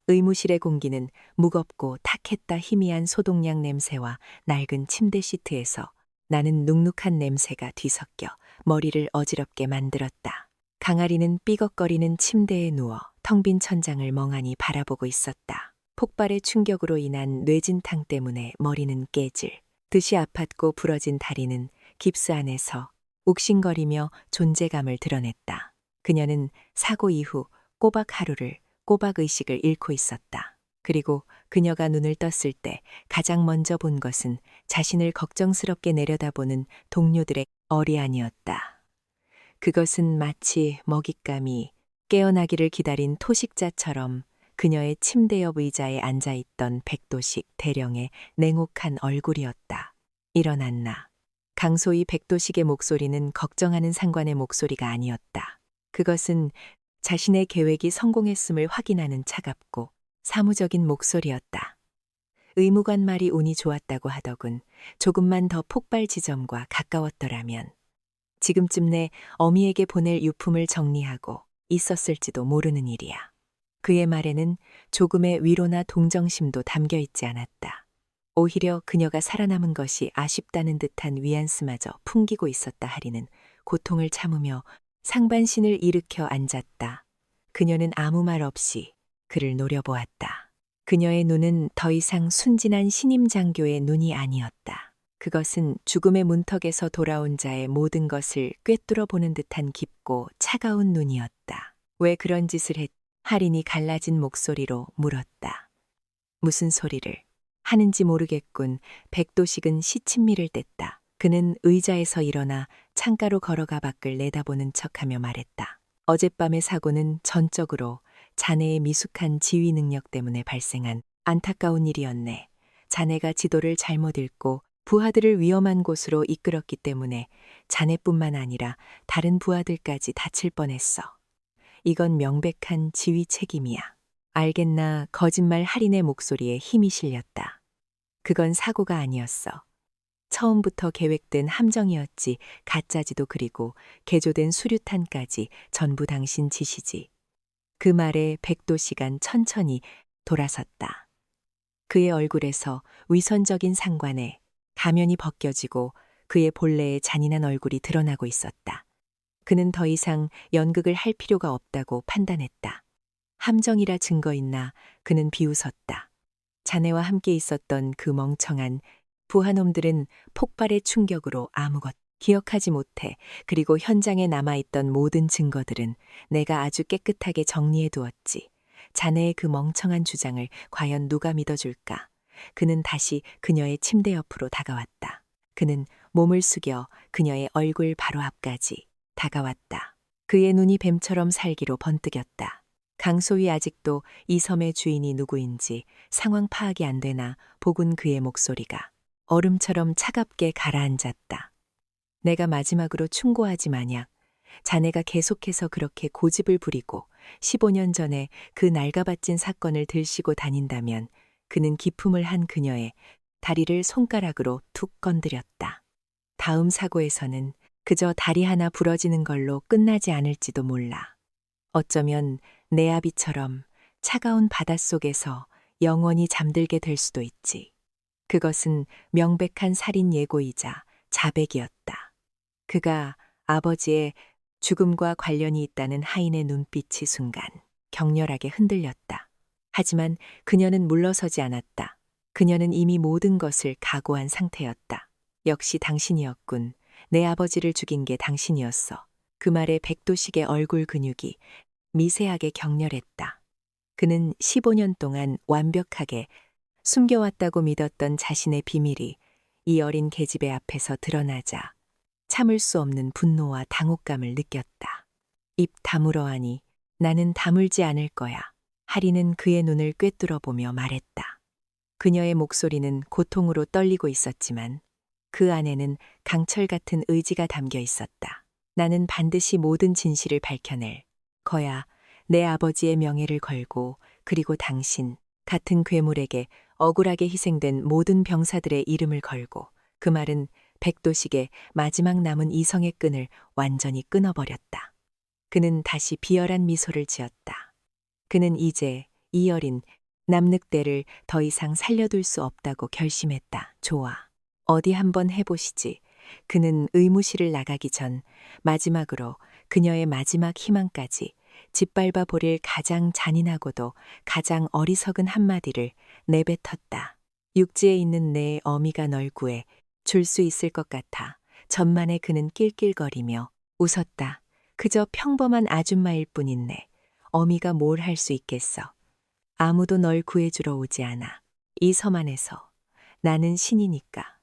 의무실의 공기는 무겁고 탁했다. 희미한 소독약 냄새와 낡은 침대 시트에서 나는 눅눅한 냄새가 뒤섞여 머리를 어지럽게 만들었다. 강아리는 삐걱거리는 침대에 누워 텅 빈 천장을 멍하니 바라보고 있었다. 폭발의 충격으로 인한 뇌진탕 때문에 머리는 깨질 듯이 아팠고 부러진 다리는 깁스 안에서 욱신거리며 존재감을 드러냈다. 그녀는 사고 이후 꼬박 하루를 꼬박의식을 잃고 있었다. 그리고 그녀가 눈을 떴을 때 가장 먼저 본 것은 자신을 걱정스럽게 내려다보는 동료들의 어리안이었다. 그것은 마치 먹잇감이 깨어나기를 기다린 토식자처럼 그녀의 침대 옆 의자에 앉아있던 백도식 대령의 냉혹한 얼굴이었다. 일어났나. 강소희 백도식의 목소리는 걱정하는 상관의 목소리가 아니었다. 그것은 자신의 계획이 성공했음을 확인하는 차갑고 사무적인 목소리였다. 의무관 말이 운이 좋았다고 하더군. 조금만 더 폭발 지점과 가까웠더라면 지금쯤 내 어미에게 보낼 유품을 정리하고 있었을지도 모르는 일이야. 그의 말에는 조금의 위로나 동정심도 담겨 있지 않았다. 오히려 그녀가 살아남은 것이 아쉽다는 듯한 위안스마저 풍기고 있었다. 하리는 고통을 참으며 상반신을 일으켜 앉았다. 그녀는 아무 말 없이 그를 노려보았다. 그녀의 눈은 더 이상 순진한 신임 장교의 눈이 아니었다. 그것은 죽음의 문턱에서 돌아온 자의 모든 것을 꿰뚫어 보는 듯한 깊고 차가운 눈이었다. 왜 그런 짓을 했? 할인이 갈라진 목소리로 물었다. 무슨 소리를 하는지 모르겠군. 백도식은 시친미를 뗐다. 그는 의자에서 일어나 창가로 걸어가 밖을 내다보는 척하며 말했다. 어젯밤의 사고는 전적으로 자네의 미숙한 지휘 능력 때문에 발생한 안타까운 일이었네. 자네가 지도를 잘못 읽고 부하들을 위험한 곳으로 이끌었기 때문에 자네뿐만 아니라 다른 부하들까지 다칠 뻔했어. 이건 명백한 지휘 책임이야. 알겠나. 거짓말 할인의 목소리에 힘이 실렸다. 그건 사고가 아니었어. 처음부터 계획된 함정이었지. 가짜지도 그리고 개조된 수류탄까지 전부 당신 짓이지. 그 말에 백도시간 천천히 돌아섰다. 그의 얼굴에서 위선적인 상관에 가면이 벗겨지고 그의 본래의 잔인한 얼굴이 드러나고 있었다. 그는 더 이상 연극을 할 필요가 없다고 판단했다. 함정이라 증거 있나. 그는 비웃었다. 자네와 함께 있었던 그 멍청한 부하놈들은 폭발의 충격으로 아무것 기억하지 못해. 그리고 현장에 남아있던 모든 증거들은 내가 아주 깨끗하게 정리해 두었지. 자네의 그 멍청한 주장을 과연 누가 믿어줄까? 그는 다시 그녀의 침대 옆으로 다가왔다. 그는 몸을 숙여 그녀의 얼굴 바로 앞까지 다가왔다. 그의 눈이 뱀처럼 살기로 번뜩였다. 강소희, 아직도 이 섬의 주인이 누구인지 상황 파악이 안 되나 복은 그의 목소리가 얼음처럼 차갑게 가라앉았다. 내가 마지막으로 충고하지 마냥 자네가 계속해서 그렇게 고집을 부리고 15년 전에 그 낡아바찐 사건을 들시고 다닌다면. 그는 기품을 한 그녀의 다리를 손가락으로 툭 건드렸다. 다음 사고에서는 그저 다리 하나 부러지는 걸로 끝나지 않을지도 몰라. 어쩌면 내 아비처럼 차가운 바닷속에서 영원히 잠들게 될 수도 있지. 그것은 명백한 살인 예고이자 자백이었다. 그가 아버지의 죽음과 관련이 있다는 하인의 눈빛이 순간 격렬하게 흔들렸다. 하지만 그녀는 물러서지 않았다. 그녀는 이미 모든 것을 각오한 상태였다. 역시 당신이었군. 내 아버지를 죽인 게 당신이었어. 그 말에 백도식의 얼굴 근육이 미세하게 격렬했다. 그는 15년 동안 완벽하게 숨겨왔다고 믿었던 자신의 비밀이 이 어린 계집애 앞에서 드러나자 참을 수 없는 분노와 당혹감을 느꼈다. 입 다물어 하니 나는 다물지 않을 거야. 하리는 그의 눈을 꿰뚫어 보며 말했다. 그녀의 목소리는 고통으로 떨리고 있었지만 그 안에는 강철 같은 의지가 담겨 있었다. 나는 반드시 모든 진실을 밝혀낼 거야. 내 아버지의 명예를 걸고 그리고 당신 같은 괴물에게 억울하게 희생된 모든 병사들의 이름을 걸고. 그 말은 백도식의 마지막 남은 이성의 끈을 완전히 끊어버렸다. 그는 다시 비열한 미소를 지었다. 그는 이제 이 어린 남늑대를 더 이상 살려둘 수 없다고 결심했다. 좋아. 어디 한번 해보시지. 그는 의무실을 나가기 전 마지막으로 그녀의 마지막 희망까지 짓밟아 버릴 가장 잔인하고도 가장 어리석은 한마디를 내뱉었다. 육지에 있는 내 어미가 널 구해 줄 수 있을 것 같아. 전만에 그는 낄낄거리며 웃었다. 그저 평범한 아줌마일 뿐인데 어미가 뭘 할 수 있겠어. 아무도 널 구해주러 오지 않아. 이 섬 안에서 나는 신이니까.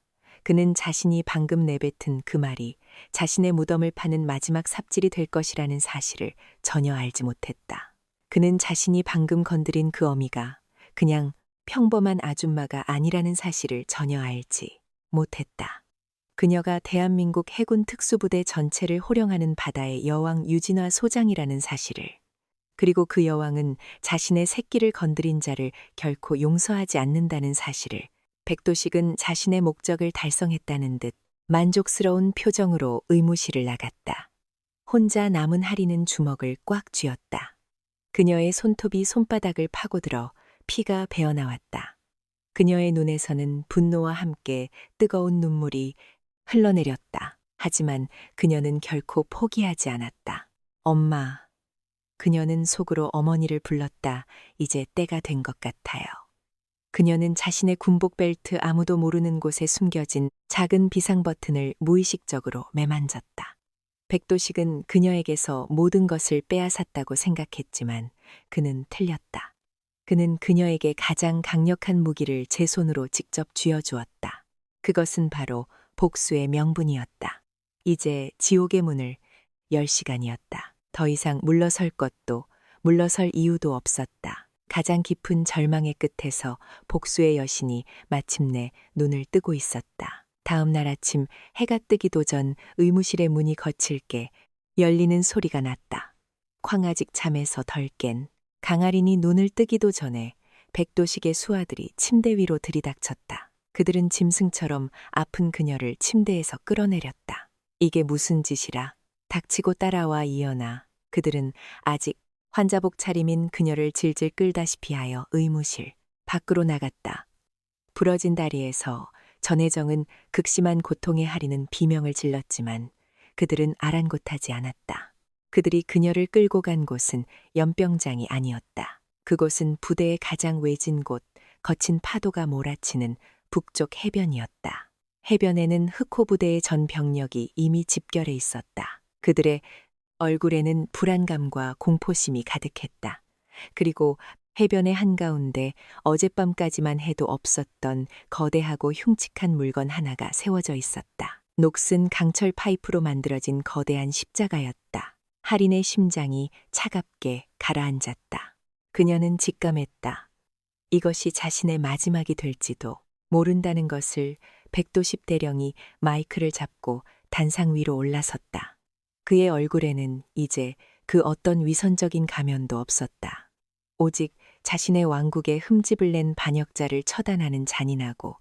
그는 자신이 방금 내뱉은 그 말이 자신의 무덤을 파는 마지막 삽질이 될 것이라는 사실을 전혀 알지 못했다. 그는 자신이 방금 건드린 그 어미가 그냥 평범한 아줌마가 아니라는 사실을 전혀 알지 못했다. 그녀가 대한민국 해군 특수부대 전체를 호령하는 바다의 여왕 유진화 소장이라는 사실을, 그리고 그 여왕은 자신의 새끼를 건드린 자를 결코 용서하지 않는다는 사실을. 백도식은 자신의 목적을 달성했다는 듯 만족스러운 표정으로 의무실을 나갔다. 혼자 남은 하리는 주먹을 꽉 쥐었다. 그녀의 손톱이 손바닥을 파고들어 피가 배어나왔다. 그녀의 눈에서는 분노와 함께 뜨거운 눈물이 흘러내렸다. 하지만 그녀는 결코 포기하지 않았다. 엄마. 그녀는 속으로 어머니를 불렀다. 이제 때가 된 것 같아요. 그녀는 자신의 군복 벨트 아무도 모르는 곳에 숨겨진 작은 비상 버튼을 무의식적으로 매만졌다. 백도식은 그녀에게서 모든 것을 빼앗았다고 생각했지만 그는 틀렸다. 그는 그녀에게 가장 강력한 무기를 제 손으로 직접 쥐어주었다. 그것은 바로 복수의 명분이었다. 이제 지옥의 문을 열 시간이었다. 더 이상 물러설 것도 물러설 이유도 없었다. 가장 깊은 절망의 끝에서 복수의 여신이 마침내 눈을 뜨고 있었다. 다음 날 아침 해가 뜨기도 전 의무실의 문이 거칠게 열리는 소리가 났다. 쾅아직 잠에서 덜 깬 강아린이 눈을 뜨기도 전에 백도식의 수하들이 침대 위로 들이닥쳤다. 그들은 짐승처럼 아픈 그녀를 침대에서 끌어내렸다. 이게 무슨 짓이라. 닥치고 따라와 이연아. 그들은 아직 환자복 차림인 그녀를 질질 끌다시피 하여 의무실 밖으로 나갔다. 부러진 다리에서 전혜정은 극심한 고통에 하리는 비명을 질렀지만 그들은 아랑곳하지 않았다. 그들이 그녀를 끌고 간 곳은 연병장이 아니었다. 그곳은 부대의 가장 외진 곳, 거친 파도가 몰아치는 북쪽 해변이었다. 해변에는 흑호 부대의 전 병력이 이미 집결해 있었다. 그들의 얼굴에는 불안감과 공포심이 가득했다. 그리고 해변의 한가운데 어젯밤까지만 해도 없었던 거대하고 흉측한 물건 하나가 세워져 있었다. 녹슨 강철 파이프로 만들어진 거대한 십자가였다. 할인의 심장이 차갑게 가라앉았다. 그녀는 직감했다. 이것이 자신의 마지막이 될지도 모른다는 것을. 백도십 대령이 마이크를 잡고 단상 위로 올라섰다. 그의 얼굴에는 이제 그 어떤 위선적인 가면도 없었다. 오직 자신의 왕국에 흠집을 낸 반역자를 처단하는 잔인하고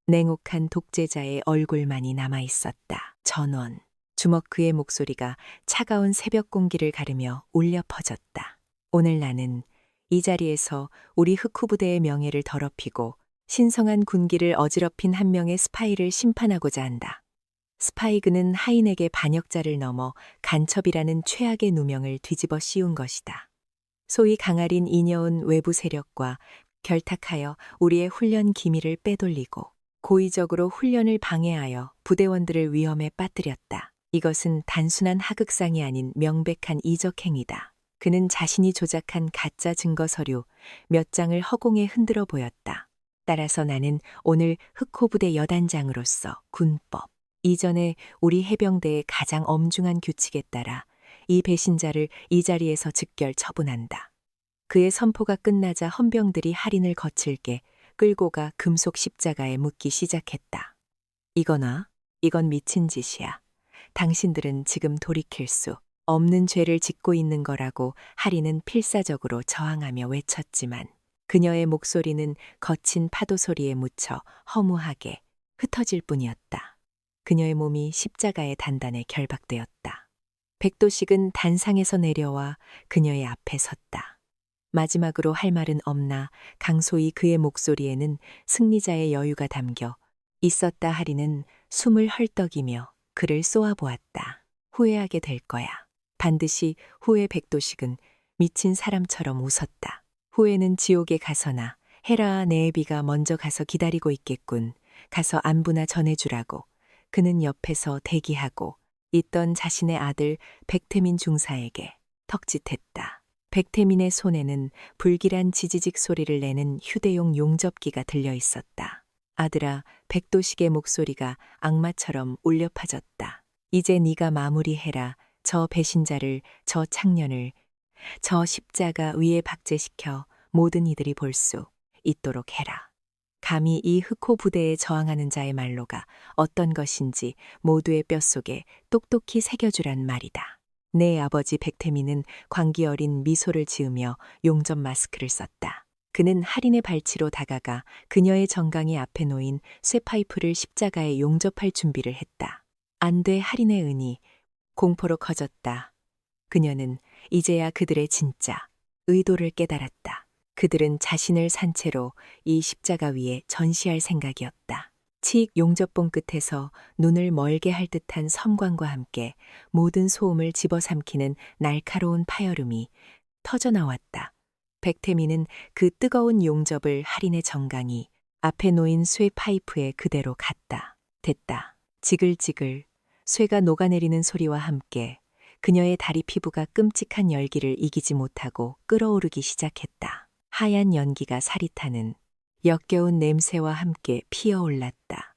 냉혹한 독재자의 얼굴만이 남아있었다. 전원. 주먹 그의 목소리가 차가운 새벽 공기를 가르며 울려 퍼졌다. 오늘 나는 이 자리에서 우리 흑후 부대의 명예를 더럽히고 신성한 군기를 어지럽힌 한 명의 스파이를 심판하고자 한다. 스파이그는 하인에게 반역자를 넘어 간첩이라는 최악의 누명을 뒤집어 씌운 것이다. 소위 강할인 이녀온 외부 세력과 결탁하여 우리의 훈련 기밀을 빼돌리고 고의적으로 훈련을 방해하여 부대원들을 위험에 빠뜨렸다. 이것은 단순한 하극상이 아닌 명백한 이적 행위다. 그는 자신이 조작한 가짜 증거 서류 몇 장을 허공에 흔들어 보였다. 따라서 나는 오늘 흑호부대 여단장으로서 군법, 이전에 우리 해병대의 가장 엄중한 규칙에 따라 이 배신자를 이 자리에서 즉결 처분한다. 그의 선포가 끝나자 헌병들이 할인을 거칠게 끌고 가 금속 십자가에 묻기 시작했다. 이거나, 이건 미친 짓이야. 당신들은 지금 돌이킬 수 없는 죄를 짓고 있는 거라고 할인은 필사적으로 저항하며 외쳤지만 그녀의 목소리는 거친 파도 소리에 묻혀 허무하게 흩어질 뿐이었다. 그녀의 몸이 십자가의 단단에 결박되었다. 백도식은 단상에서 내려와 그녀의 앞에 섰다. 마지막으로 할 말은 없나 강소히 그의 목소리에는 승리자의 여유가 담겨 있었다. 하리는 숨을 헐떡이며 그를 쏘아보았다. 후회하게 될 거야. 반드시 후회. 백도식은 미친 사람처럼 웃었다. 후회는 지옥에 가서나 헤라와 네에비가 먼저 가서 기다리고 있겠군. 가서 안부나 전해주라고. 그는 옆에서 대기하고 있던 자신의 아들 백태민 중사에게 턱짓했다. 백태민의 손에는 불길한 지지직 소리를 내는 휴대용 용접기가 들려 있었다. 아들아, 백도식의 목소리가 악마처럼 울려 퍼졌다. 이제 네가 마무리해라. 저 배신자를, 저 창년을, 저 십자가 위에 박제시켜 모든 이들이 볼 수 있도록 해라. 감히 이 흑호 부대에 저항하는 자의 말로가 어떤 것인지 모두의 뼛속에 똑똑히 새겨주란 말이다. 내 아버지 백태민은 광기 어린 미소를 지으며 용접 마스크를 썼다. 그는 할인의 발치로 다가가 그녀의 정강이 앞에 놓인 쇠파이프를 십자가에 용접할 준비를 했다. 안 돼. 할인의 은이 공포로 커졌다. 그녀는 이제야 그들의 진짜 의도를 깨달았다. 그들은 자신을 산채로 이 십자가 위에 전시할 생각이었다. 칙 용접봉 끝에서 눈을 멀게 할 듯한 섬광과 함께 모든 소음을 집어삼키는 날카로운 파열음이 터져나왔다. 백태민은 그 뜨거운 용접을 할인의 정강이 앞에 놓인 쇠 파이프에 그대로 갖다 댔다. 지글지글 쇠가 녹아내리는 소리와 함께 그녀의 다리 피부가 끔찍한 열기를 이기지 못하고 끓어오르기 시작했다. 하얀 연기가 살이 타는 역겨운 냄새와 함께 피어올랐다.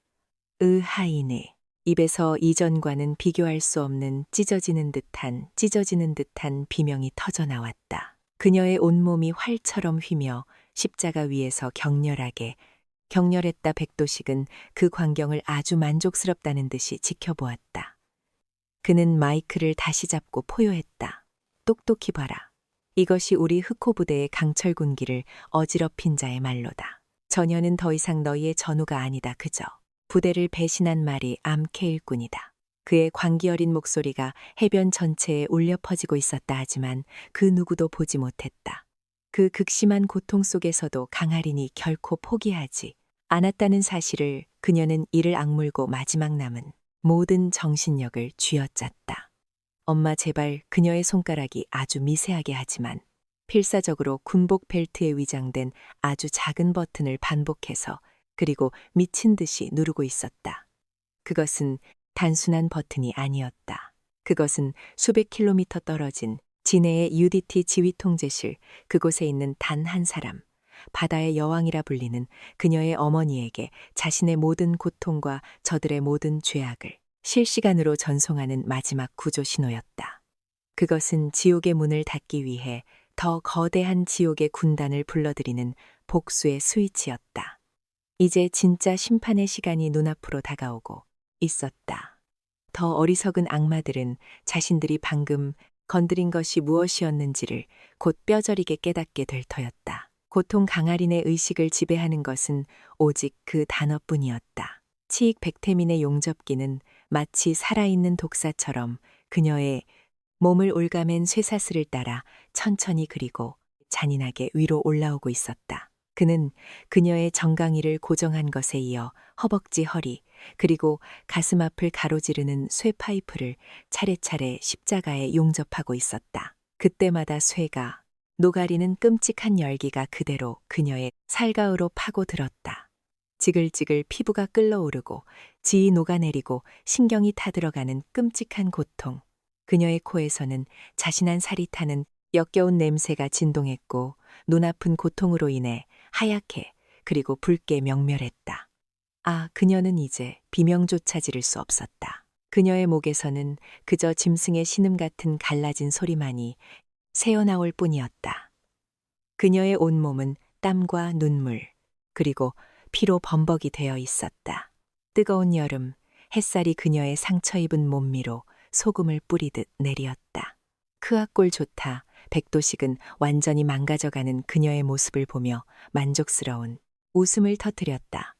하이네. 입에서 이전과는 비교할 수 없는 찢어지는 듯한 비명이 터져나왔다. 그녀의 온몸이 활처럼 휘며 십자가 위에서 격렬했다. 백도식은 그 광경을 아주 만족스럽다는 듯이 지켜보았다. 그는 마이크를 다시 잡고 포효했다. 똑똑히 봐라. 이것이 우리 흑호 부대의 강철 군기를 어지럽힌 자의 말로다. 전혀는 더 이상 너희의 전우가 아니다. 그저 부대를 배신한 말이 암케 일꾼이다. 그의 광기 어린 목소리가 해변 전체에 울려 퍼지고 있었다. 하지만 그 누구도 보지 못했다. 그 극심한 고통 속에서도 강할인이 결코 포기하지 않았다는 사실을 그녀는 이를 악물고 마지막 남은 모든 정신력을 쥐어짰다. 엄마, 제발. 그녀의 손가락이 아주 미세하게 하지만 필사적으로 군복 벨트에 위장된 아주 작은 버튼을 반복해서 그리고 미친 듯이 누르고 있었다. 그것은 단순한 버튼이 아니었다. 그것은 수백 킬로미터 떨어진 진해의 UDT 지휘통제실 그곳에 있는 단 한 사람, 바다의 여왕이라 불리는 그녀의 어머니에게 자신의 모든 고통과 저들의 모든 죄악을 실시간으로 전송하는 마지막 구조 신호였다. 그것은 지옥의 문을 닫기 위해 더 거대한 지옥의 군단을 불러들이는 복수의 스위치였다. 이제 진짜 심판의 시간이 눈앞으로 다가오고 있었다. 더 어리석은 악마들은 자신들이 방금 건드린 것이 무엇이었는지를 곧 뼈저리게 깨닫게 될 터였다. 고통 강할인의 의식을 지배하는 것은 오직 그 단어뿐이었다. 치익 백태민의 용접기는 마치 살아있는 독사처럼 그녀의 몸을 올가맨 쇠사슬을 따라 천천히 그리고 잔인하게 위로 올라오고 있었다. 그는 그녀의 정강이를 고정한 것에 이어 허벅지, 허리, 그리고 가슴 앞을 가로지르는 쇠 파이프를 차례차례 십자가에 용접하고 있었다. 그때마다 쇠가 녹아리는 끔찍한 열기가 그대로 그녀의 살가우로 파고들었다. 지글지글 피부가 끓어오르고 지이 녹아내리고 신경이 타들어가는 끔찍한 고통. 그녀의 코에서는 자신한 살이 타는 역겨운 냄새가 진동했고 눈아픈 고통으로 인해 하얗게 그리고 붉게 명멸했다. 아, 그녀는 이제 비명조차 지를 수 없었다. 그녀의 목에서는 그저 짐승의 신음 같은 갈라진 소리만이 새어나올 뿐이었다. 그녀의 온몸은 땀과 눈물, 그리고 피로 범벅이 되어 있었다. 뜨거운 여름, 햇살이 그녀의 상처 입은 몸 위로 소금을 뿌리듯 내리었다. 크악골 좋다. 백도식은 완전히 망가져가는 그녀의 모습을 보며 만족스러운 웃음을 터뜨렸다.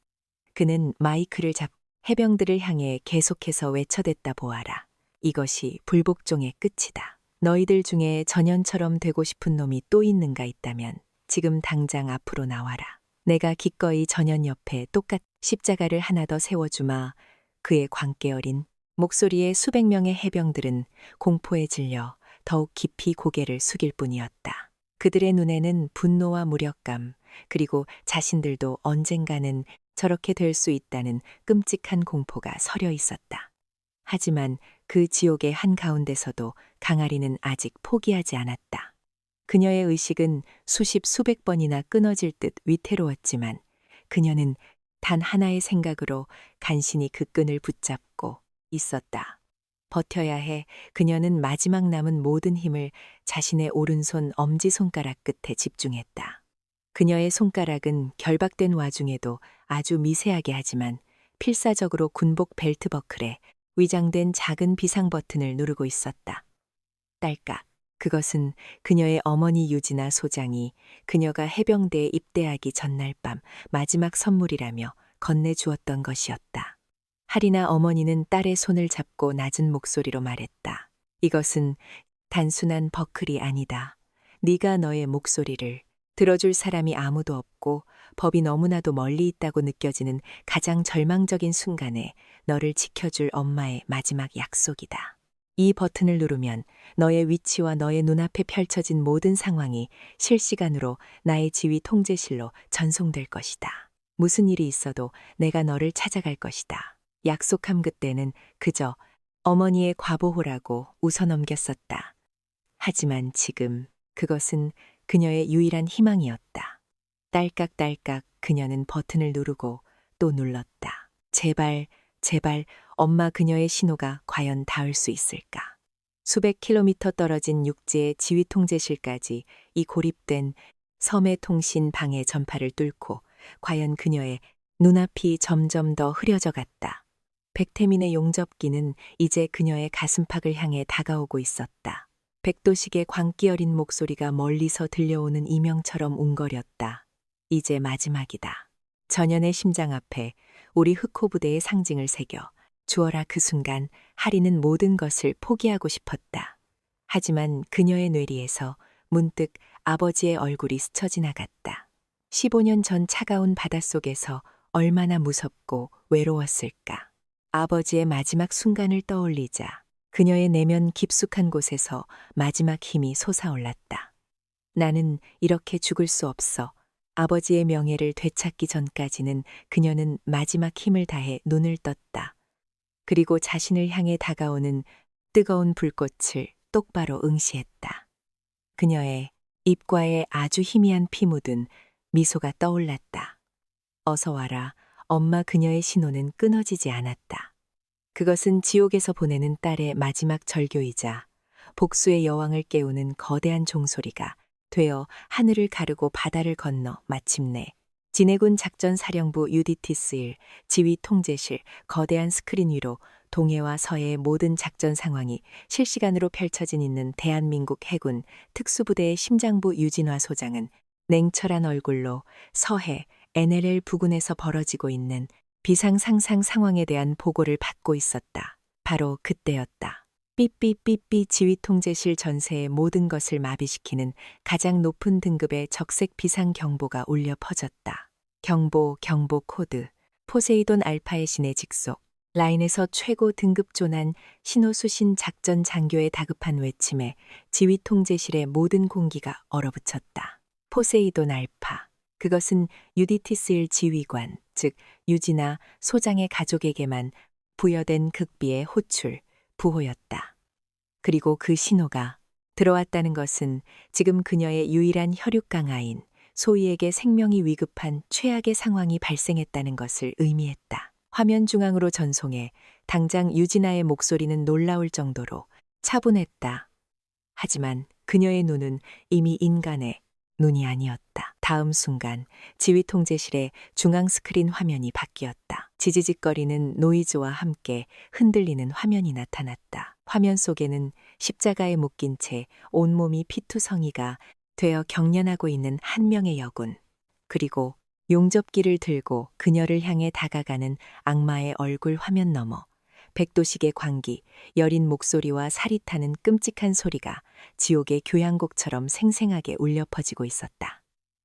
그는 마이크를 잡고 해병들을 향해 계속해서 외쳐댔다. 보아라. 이것이 불복종의 끝이다. 너희들 중에 전현처럼 되고 싶은 놈이 또 있는가 있다면 지금 당장 앞으로 나와라. 내가 기꺼이 전현 옆에 똑같은 십자가를 하나 더 세워주마. 그의 광기 어린 목소리에 수백 명의 해병들은 공포에 질려 더욱 깊이 고개를 숙일 뿐이었다. 그들의 눈에는 분노와 무력감, 그리고 자신들도 언젠가는 저렇게 될 수 있다는 끔찍한 공포가 서려 있었다. 하지만 그 지옥의 한가운데서도 강아리는 아직 포기하지 않았다. 그녀의 의식은 수십 수백 번이나 끊어질 듯 위태로웠지만 그녀는 단 하나의 생각으로 간신히 그 끈을 붙잡고 있었다. 버텨야 해. 그녀는 마지막 남은 모든 힘을 자신의 오른손 엄지손가락 끝에 집중했다. 그녀의 손가락은 결박된 와중에도 아주 미세하게 하지만 필사적으로 군복 벨트 버클에 위장된 작은 비상 버튼을 누르고 있었다. 딸깍. 그것은 그녀의 어머니 유지나 소장이 그녀가 해병대에 입대하기 전날 밤 마지막 선물이라며 건네주었던 것이었다. 하리나 어머니는 딸의 손을 잡고 낮은 목소리로 말했다. 이것은 단순한 버클이 아니다. 네가 너의 목소리를 들어줄 사람이 아무도 없고 법이 너무나도 멀리 있다고 느껴지는 가장 절망적인 순간에 너를 지켜줄 엄마의 마지막 약속이다. 이 버튼을 누르면 너의 위치와 너의 눈앞에 펼쳐진 모든 상황이 실시간으로 나의 지휘 통제실로 전송될 것이다. 무슨 일이 있어도 내가 너를 찾아갈 것이다. 약속함. 그때는 그저 어머니의 과보호라고 웃어넘겼었다. 하지만 지금 그것은 그녀의 유일한 희망이었다. 딸깍딸깍 그녀는 버튼을 누르고 또 눌렀다. 제발, 제발 엄마. 그녀의 신호가 과연 닿을 수 있을까? 수백 킬로미터 떨어진 육지의 지휘 통제실까지 이 고립된 섬의 통신 방해 전파를 뚫고 과연 그녀의 눈앞이 점점 더 흐려져 갔다. 백태민의 용접기는 이제 그녀의 가슴팍을 향해 다가오고 있었다. 백도식의 광기 어린 목소리가 멀리서 들려오는 이명처럼 웅거렸다. 이제 마지막이다. 전현의 심장 앞에 우리 흑호 부대의 상징을 새겨 주어라. 그 순간 하리는 모든 것을 포기하고 싶었다. 하지만 그녀의 뇌리에서 문득 아버지의 얼굴이 스쳐 지나갔다. 15년 전 차가운 바닷속에서 얼마나 무섭고 외로웠을까. 아버지의 마지막 순간을 떠올리자 그녀의 내면 깊숙한 곳에서 마지막 힘이 솟아올랐다. 나는 이렇게 죽을 수 없어. 아버지의 명예를 되찾기 전까지는 그녀는 마지막 힘을 다해 눈을 떴다. 그리고 자신을 향해 다가오는 뜨거운 불꽃을 똑바로 응시했다. 그녀의 입가에 아주 희미한 피 묻은 미소가 떠올랐다. 어서 와라, 엄마. 그녀의 신호는 끊어지지 않았다. 그것은 지옥에서 보내는 딸의 마지막 절교이자 복수의 여왕을 깨우는 거대한 종소리가 되어 하늘을 가르고 바다를 건너 마침내 진해군 작전사령부 UDT 1 지휘 통제실 거대한 스크린 위로 동해와 서해의 모든 작전 상황이 실시간으로 펼쳐진 있는 대한민국 해군 특수부대의 심장부 유진화 소장은 냉철한 얼굴로 서해 NLL 부근에서 벌어지고 있는 비상상상 상황에 대한 보고를 받고 있었다. 바로 그때였다. 삐삐삐삐. 지휘 통제실 전세의 모든 것을 마비시키는 가장 높은 등급의 적색 비상 경보가 울려 퍼졌다. 경보 코드. 포세이돈 알파의 신의 직속, 라인에서 최고 등급존한 신호수신 작전 장교의 다급한 외침에 지휘 통제실의 모든 공기가 얼어붙었다. 포세이돈 알파. 그것은 유디티스일 지휘관, 즉 유지나 소장의 가족에게만 부여된 극비의 호출, 부호였다. 그리고 그 신호가 들어왔다는 것은 지금 그녀의 유일한 혈육 강아인 소희에게 생명이 위급한 최악의 상황이 발생했다는 것을 의미했다. 화면 중앙으로 전송해 당장 유진아의 목소리는 놀라울 정도로 차분했다. 하지만 그녀의 눈은 이미 인간의 눈이 아니었다. 다음 순간 지휘 통제실의 중앙 스크린 화면이 바뀌었다. 지지직거리는 노이즈와 함께 흔들리는 화면이 나타났다. 화면 속에는 십자가에 묶인 채 온몸이 피투성이가 되어 경련하고 있는 한 명의 여군, 그리고 용접기를 들고 그녀를 향해 다가가는 악마의 얼굴. 화면 너머 백도식의 광기, 여린 목소리와 살이 타는 끔찍한 소리가 지옥의 교향곡처럼 생생하게 울려 퍼지고 있었다.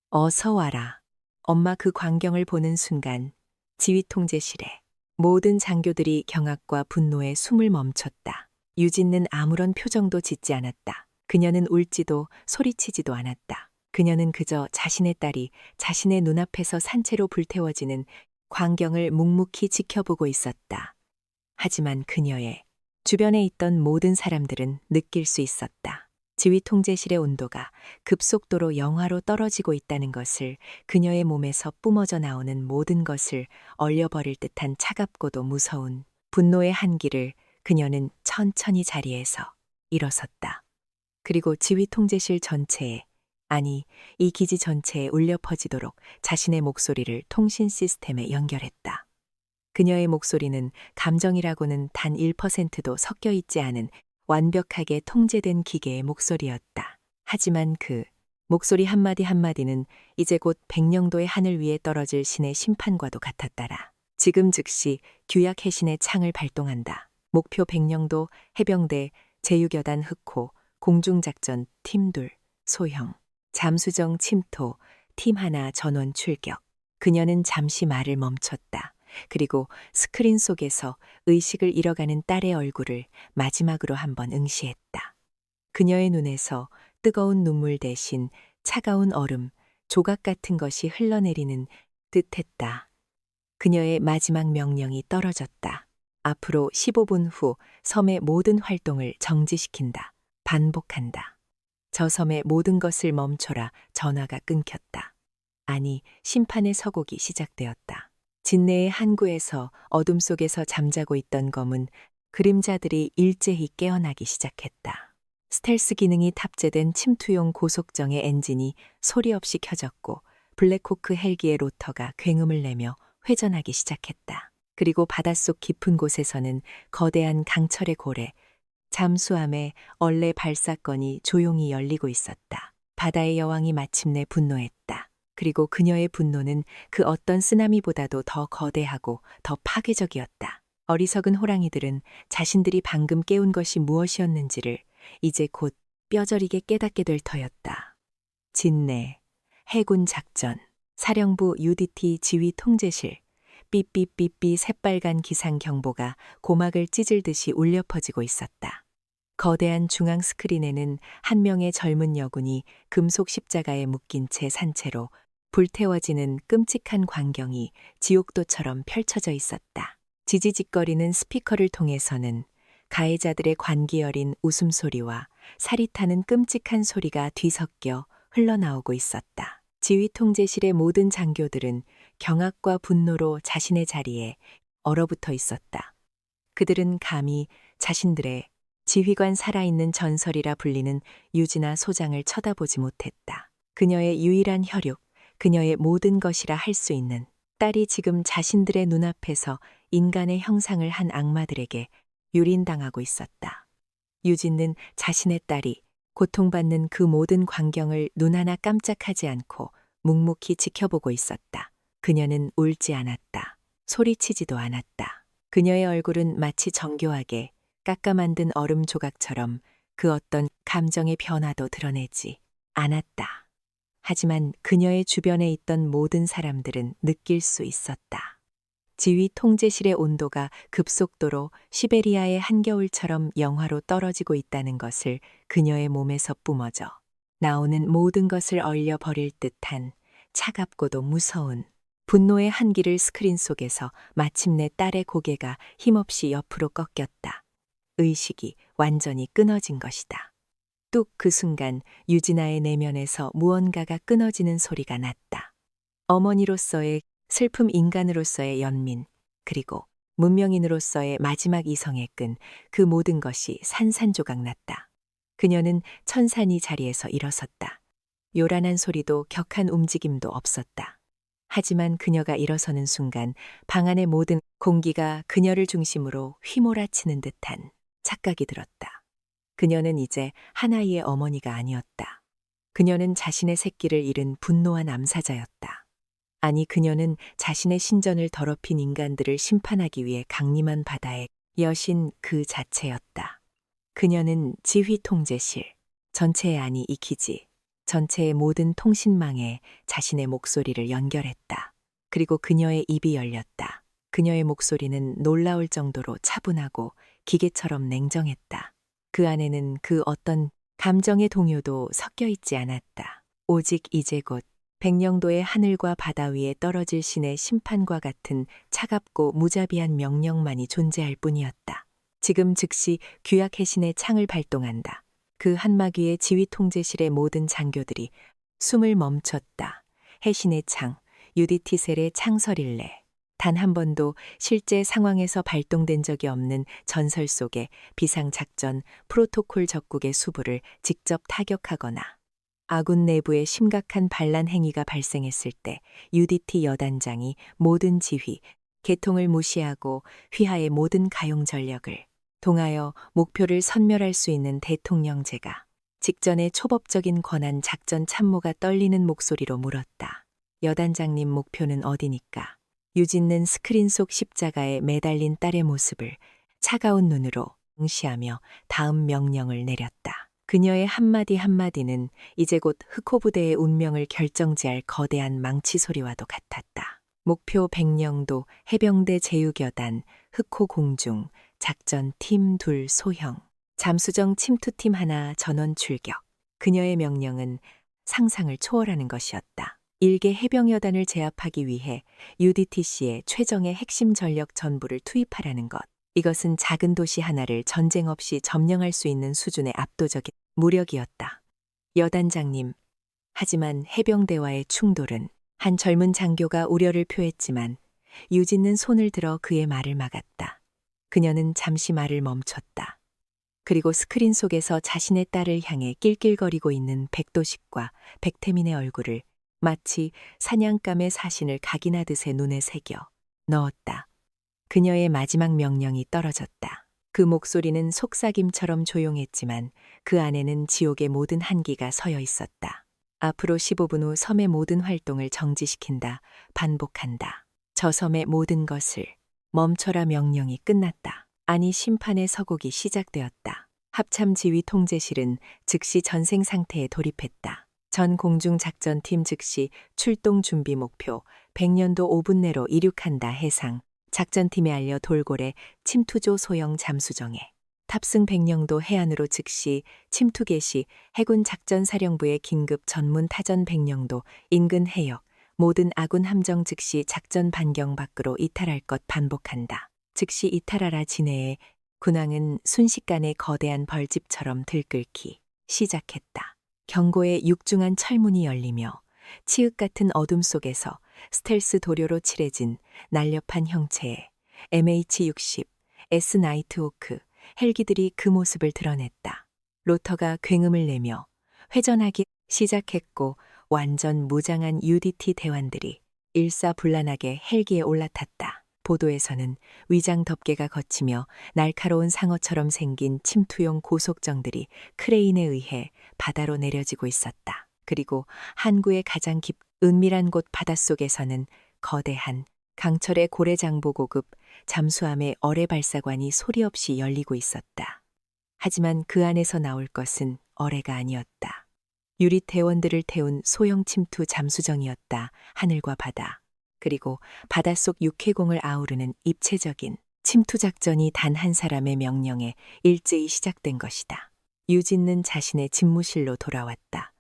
어서 와라. 엄마. 그 광경을 보는 순간 지휘 통제실에 모든 장교들이 경악과 분노에 숨을 멈췄다. 유진는 아무런 표정도 짓지 않았다. 그녀는 울지도 소리치지도 않았다. 그녀는 그저 자신의 딸이 자신의 눈앞에서 산채로 불태워지는 광경을 묵묵히 지켜보고 있었다. 하지만 그녀의 주변에 있던 모든 사람들은 느낄 수 있었다. 지휘 통제실의 온도가 급속도로 영하로 떨어지고 있다는 것을, 그녀의 몸에서 뿜어져 나오는 모든 것을 얼려버릴 듯한 차갑고도 무서운 분노의 한기를 그녀는 천천히 자리에서 일어섰다. 그리고 지휘 통제실 전체에, 아니, 이 기지 전체에 울려 퍼지도록 자신의 목소리를 통신 시스템에 연결했다. 그녀의 목소리는 감정이라고는 단 1%도 섞여 있지 않은 완벽하게 통제된 기계의 목소리였다. 하지만 그 목소리 한마디 한마디는 이제 곧 백령도의 하늘 위에 떨어질 신의 심판과도 같았다라. 지금 즉시 규약 해신의 창을 발동한다. 목표 백령도, 해병대, 제6여단 흑호, 공중작전 팀 2, 소형, 잠수정 침토, 팀 1 전원 출격. 그녀는 잠시 말을 멈췄다. 그리고 스크린 속에서 의식을 잃어가는 딸의 얼굴을 마지막으로 한번 응시했다. 그녀의 눈에서 뜨거운 눈물 대신 차가운 얼음, 조각 같은 것이 흘러내리는 듯했다. 그녀의 마지막 명령이 떨어졌다. 앞으로 15분 후 섬의 모든 활동을 정지시킨다. 반복한다. 저 섬의 모든 것을 멈춰라. 전화가 끊겼다. 아니, 심판의 서곡이 시작되었다. 진내의 항구에서 어둠 속에서 잠자고 있던 검은 그림자들이 일제히 깨어나기 시작했다. 스텔스 기능이 탑재된 침투용 고속정의 엔진이 소리 없이 켜졌고 블랙호크 헬기의 로터가 굉음을 내며 회전하기 시작했다. 그리고 바닷속 깊은 곳에서는 거대한 강철의 고래, 잠수함의 얼레 발사건이 조용히 열리고 있었다. 바다의 여왕이 마침내 분노했다. 그리고 그녀의 분노는 그 어떤 쓰나미보다도 더 거대하고 더 파괴적이었다. 어리석은 호랑이들은 자신들이 방금 깨운 것이 무엇이었는지를 이제 곧 뼈저리게 깨닫게 될 터였다. 진내, 해군 작전, 사령부 UDT 지휘 통제실, 삐삐삐삐 새빨간 기상 경보가 고막을 찢을듯이 울려 퍼지고 있었다. 거대한 중앙 스크린에는 한 명의 젊은 여군이 금속 십자가에 묶인 채 산채로 불태워지는 끔찍한 광경이 지옥도처럼 펼쳐져 있었다. 지지직거리는 스피커를 통해서는 가해자들의 관기 어린 웃음소리와 살이 타는 끔찍한 소리가 뒤섞여 흘러나오고 있었다. 지휘 통제실의 모든 장교들은 경악과 분노로 자신의 자리에 얼어붙어 있었다. 그들은 감히 자신들의 지휘관 살아있는 전설이라 불리는 유진아 소장을 쳐다보지 못했다. 그녀의 유일한 혈육, 그녀의 모든 것이라 할 수 있는 딸이 지금 자신들의 눈앞에서 인간의 형상을 한 악마들에게 유린당하고 있었다. 유진은 자신의 딸이 고통받는 그 모든 광경을 눈 하나 깜짝하지 않고 묵묵히 지켜보고 있었다. 그녀는 울지 않았다. 소리치지도 않았다. 그녀의 얼굴은 마치 정교하게 깎아 만든 얼음 조각처럼 그 어떤 감정의 변화도 드러내지 않았다. 하지만 그녀의 주변에 있던 모든 사람들은 느낄 수 있었다. 지휘 통제실의 온도가 급속도로 시베리아의 한겨울처럼 영하로 떨어지고 있다는 것을 그녀의 몸에서 뿜어져 나오는 모든 것을 얼려 버릴 듯한 차갑고도 무서운 분노의 한기를 스크린 속에서 마침내 딸의 고개가 힘없이 옆으로 꺾였다. 의식이 완전히 끊어진 것이다. 뚝 그 순간 유진아의 내면에서 무언가가 끊어지는 소리가 났다. 어머니로서의 슬픔, 인간으로서의 연민, 그리고 문명인으로서의 마지막 이성의 끈, 그 모든 것이 산산조각 났다. 그녀는 천산히 자리에서 일어섰다. 요란한 소리도 격한 움직임도 없었다. 하지만 그녀가 일어서는 순간 방 안의 모든 공기가 그녀를 중심으로 휘몰아치는 듯한 착각이 들었다. 그녀는 이제 하나이의 어머니가 아니었다. 그녀는 자신의 새끼를 잃은 분노한 암사자였다. 아니, 그녀는 자신의 신전을 더럽힌 인간들을 심판하기 위해 강림한 바다의 여신 그 자체였다. 그녀는 지휘 통제실, 전체의, 아니 이 기지, 전체의 모든 통신망에 자신의 목소리를 연결했다. 그리고 그녀의 입이 열렸다. 그녀의 목소리는 놀라울 정도로 차분하고 기계처럼 냉정했다. 그 안에는 그 어떤 감정의 동요도 섞여 있지 않았다. 오직 이제 곧 백령도의 하늘과 바다 위에 떨어질 신의 심판과 같은 차갑고 무자비한 명령만이 존재할 뿐이었다. 지금 즉시 규약 해신의 창을 발동한다. 그 한마귀의 지휘 통제실의 모든 장교들이 숨을 멈췄다. 해신의 창, 유디티셀의 창설일래. 단 한 번도 실제 상황에서 발동된 적이 없는 전설 속의 비상작전 프로토콜 적국의 수부를 직접 타격하거나 아군 내부에 심각한 반란 행위가 발생했을 때 UDT 여단장이 모든 지휘, 계통을 무시하고 휘하의 모든 가용 전력을 동하여 목표를 선멸할 수 있는 대통령제가 직전의 초법적인 권한 작전 참모가 떨리는 목소리로 물었다. 여단장님, 목표는 어디니까? 유진는 스크린 속 십자가에 매달린 딸의 모습을 차가운 눈으로 응시하며 다음 명령을 내렸다. 그녀의 한마디 한마디는 이제 곧 흑호 부대의 운명을 결정지을 거대한 망치 소리와도 같았다. 목표 백령도 해병대 제육여단 흑호 공중 작전 팀 2 소형 잠수정 침투팀 1 전원 출격. 그녀의 명령은 상상을 초월하는 것이었다. 일개 해병여단을 제압하기 위해 UDTC의 최정의 핵심 전력 전부를 투입하라는 것. 이것은 작은 도시 하나를 전쟁 없이 점령할 수 있는 수준의 압도적인 무력이었다. 여단장님, 하지만 해병대와의 충돌은 한 젊은 장교가 우려를 표했지만 유진은 손을 들어 그의 말을 막았다. 그녀는 잠시 말을 멈췄다. 그리고 스크린 속에서 자신의 딸을 향해 낄낄거리고 있는 백도식과 백태민의 얼굴을 마치 사냥감의 사신을 각인하듯의 눈에 새겨 넣었다. 그녀의 마지막 명령이 떨어졌다. 그 목소리는 속삭임처럼 조용했지만 그 안에는 지옥의 모든 한기가 서여 있었다. 앞으로 15분 후 섬의 모든 활동을 정지시킨다. 반복한다. 저 섬의 모든 것을 멈춰라. 명령이 끝났다. 아니, 심판의 서곡이 시작되었다. 합참 지휘 통제실은 즉시 전생 상태에 돌입했다. 전 공중작전팀 즉시 출동 준비. 목표 100년도 5분 내로 이륙한다. 해상 작전팀에 알려 돌고래 침투조 소형 잠수정에 탑승. 백령도 해안으로 즉시 침투 개시. 해군 작전사령부의 긴급 전문 타전. 백령도 인근 해역 모든 아군 함정 즉시 작전 반경 밖으로 이탈할 것. 반복한다. 즉시 이탈하라. 진해에 군왕은 순식간에 거대한 벌집처럼 들끓기 시작했다. 경고의 육중한 철문이 열리며 치읓 같은 어둠 속에서 스텔스 도료로 칠해진 날렵한 형체의 MH-60, S 나이트호크 헬기들이 그 모습을 드러냈다. 로터가 굉음을 내며 회전하기 시작했고 완전 무장한 UDT 대원들이 일사불란하게 헬기에 올라탔다. 보도에서는 위장 덮개가 걷히며 날카로운 상어처럼 생긴 침투용 고속정들이 크레인에 의해 바다로 내려지고 있었다. 그리고 항구의 가장 은밀한 곳 바닷속에서는 거대한 강철의 고래장보 고급 잠수함의 어뢰 발사관이 소리 없이 열리고 있었다. 하지만 그 안에서 나올 것은 어뢰가 아니었다. 유리 대원들을 태운 소형 침투 잠수정이었다. 하늘과 바다, 그리고 바닷속 육해공을 아우르는 입체적인 침투 작전이 단 한 사람의 명령에 일제히 시작된 것이다. 유진는 자신의 집무실로 돌아왔다.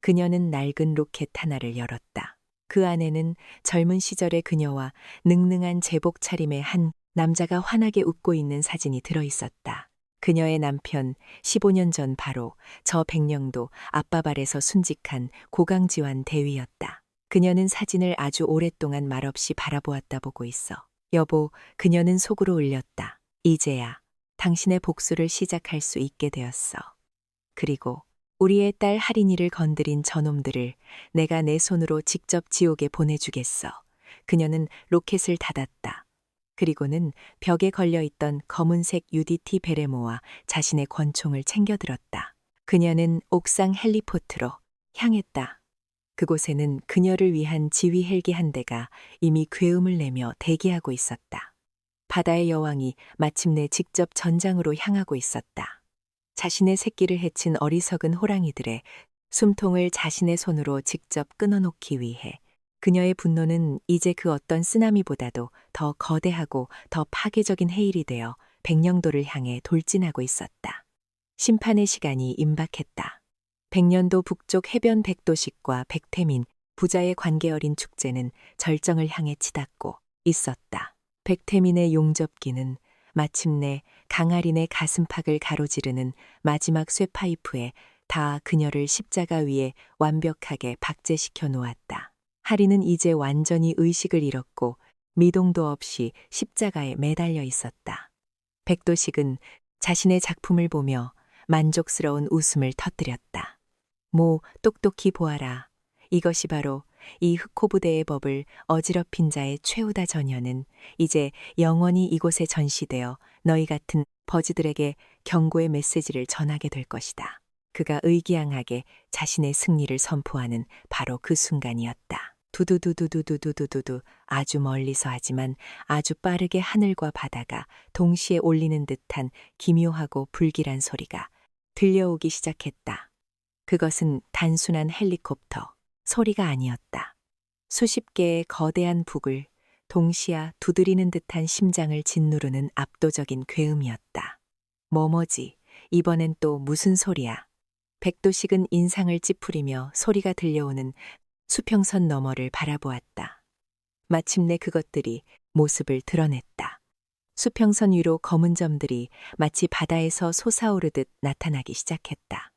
그녀는 낡은 로켓 하나를 열었다. 그 안에는 젊은 시절의 그녀와 능능한 제복 차림의 한 남자가 환하게 웃고 있는 사진이 들어 있었다. 그녀의 남편 15년 전 바로 저 백령도 아빠 발에서 순직한 고강지환 대위였다. 그녀는 사진을 아주 오랫동안 말없이 바라보았다 보고 있어. 여보, 그녀는 속으로 울렸다. 이제야 당신의 복수를 시작할 수 있게 되었어. 그리고 우리의 딸 하린이를 건드린 저놈들을 내가 내 손으로 직접 지옥에 보내주겠어. 그녀는 로켓을 닫았다. 그리고는 벽에 걸려있던 검은색 UDT 베레모와 자신의 권총을 챙겨들었다. 그녀는 옥상 헬리포트로 향했다. 그곳에는 그녀를 위한 지휘 헬기 한 대가 이미 괴음을 내며 대기하고 있었다. 바다의 여왕이 마침내 직접 전장으로 향하고 있었다. 자신의 새끼를 해친 어리석은 호랑이들의 숨통을 자신의 손으로 직접 끊어놓기 위해 그녀의 분노는 이제 그 어떤 쓰나미보다도 더 거대하고 더 파괴적인 해일이 되어 백령도를 향해 돌진하고 있었다. 심판의 시간이 임박했다. 백년도 북쪽 해변 백도식과 백태민, 부자의 관계 어린 축제는 절정을 향해 치닫고 있었다. 백태민의 용접기는 마침내 강아린의 가슴팍을 가로지르는 마지막 쇠파이프에 다 그녀를 십자가 위에 완벽하게 박제시켜 놓았다. 하리는 이제 완전히 의식을 잃었고 미동도 없이 십자가에 매달려 있었다. 백도식은 자신의 작품을 보며 만족스러운 웃음을 터뜨렸다. 모, 똑똑히 보아라. 이것이 바로 이 흑호부대의 법을 어지럽힌 자의 최후다 전혀는 이제 영원히 이곳에 전시되어 너희 같은 버지들에게 경고의 메시지를 전하게 될 것이다. 그가 의기양하게 자신의 승리를 선포하는 바로 그 순간이었다. 두두두두두두두두두 아주 멀리서 하지만 아주 빠르게 하늘과 바다가 동시에 올리는 듯한 기묘하고 불길한 소리가 들려오기 시작했다. 그것은 단순한 헬리콥터 소리가 아니었다. 수십 개의 거대한 북을 동시에 두드리는 듯한 심장을 짓누르는 압도적인 괴음이었다. 뭐뭐지? 이번엔 또 무슨 소리야? 백도식은 인상을 찌푸리며 소리가 들려오는 수평선 너머를 바라보았다. 마침내 그것들이 모습을 드러냈다. 수평선 위로 검은 점들이 마치 바다에서 솟아오르듯 나타나기 시작했다.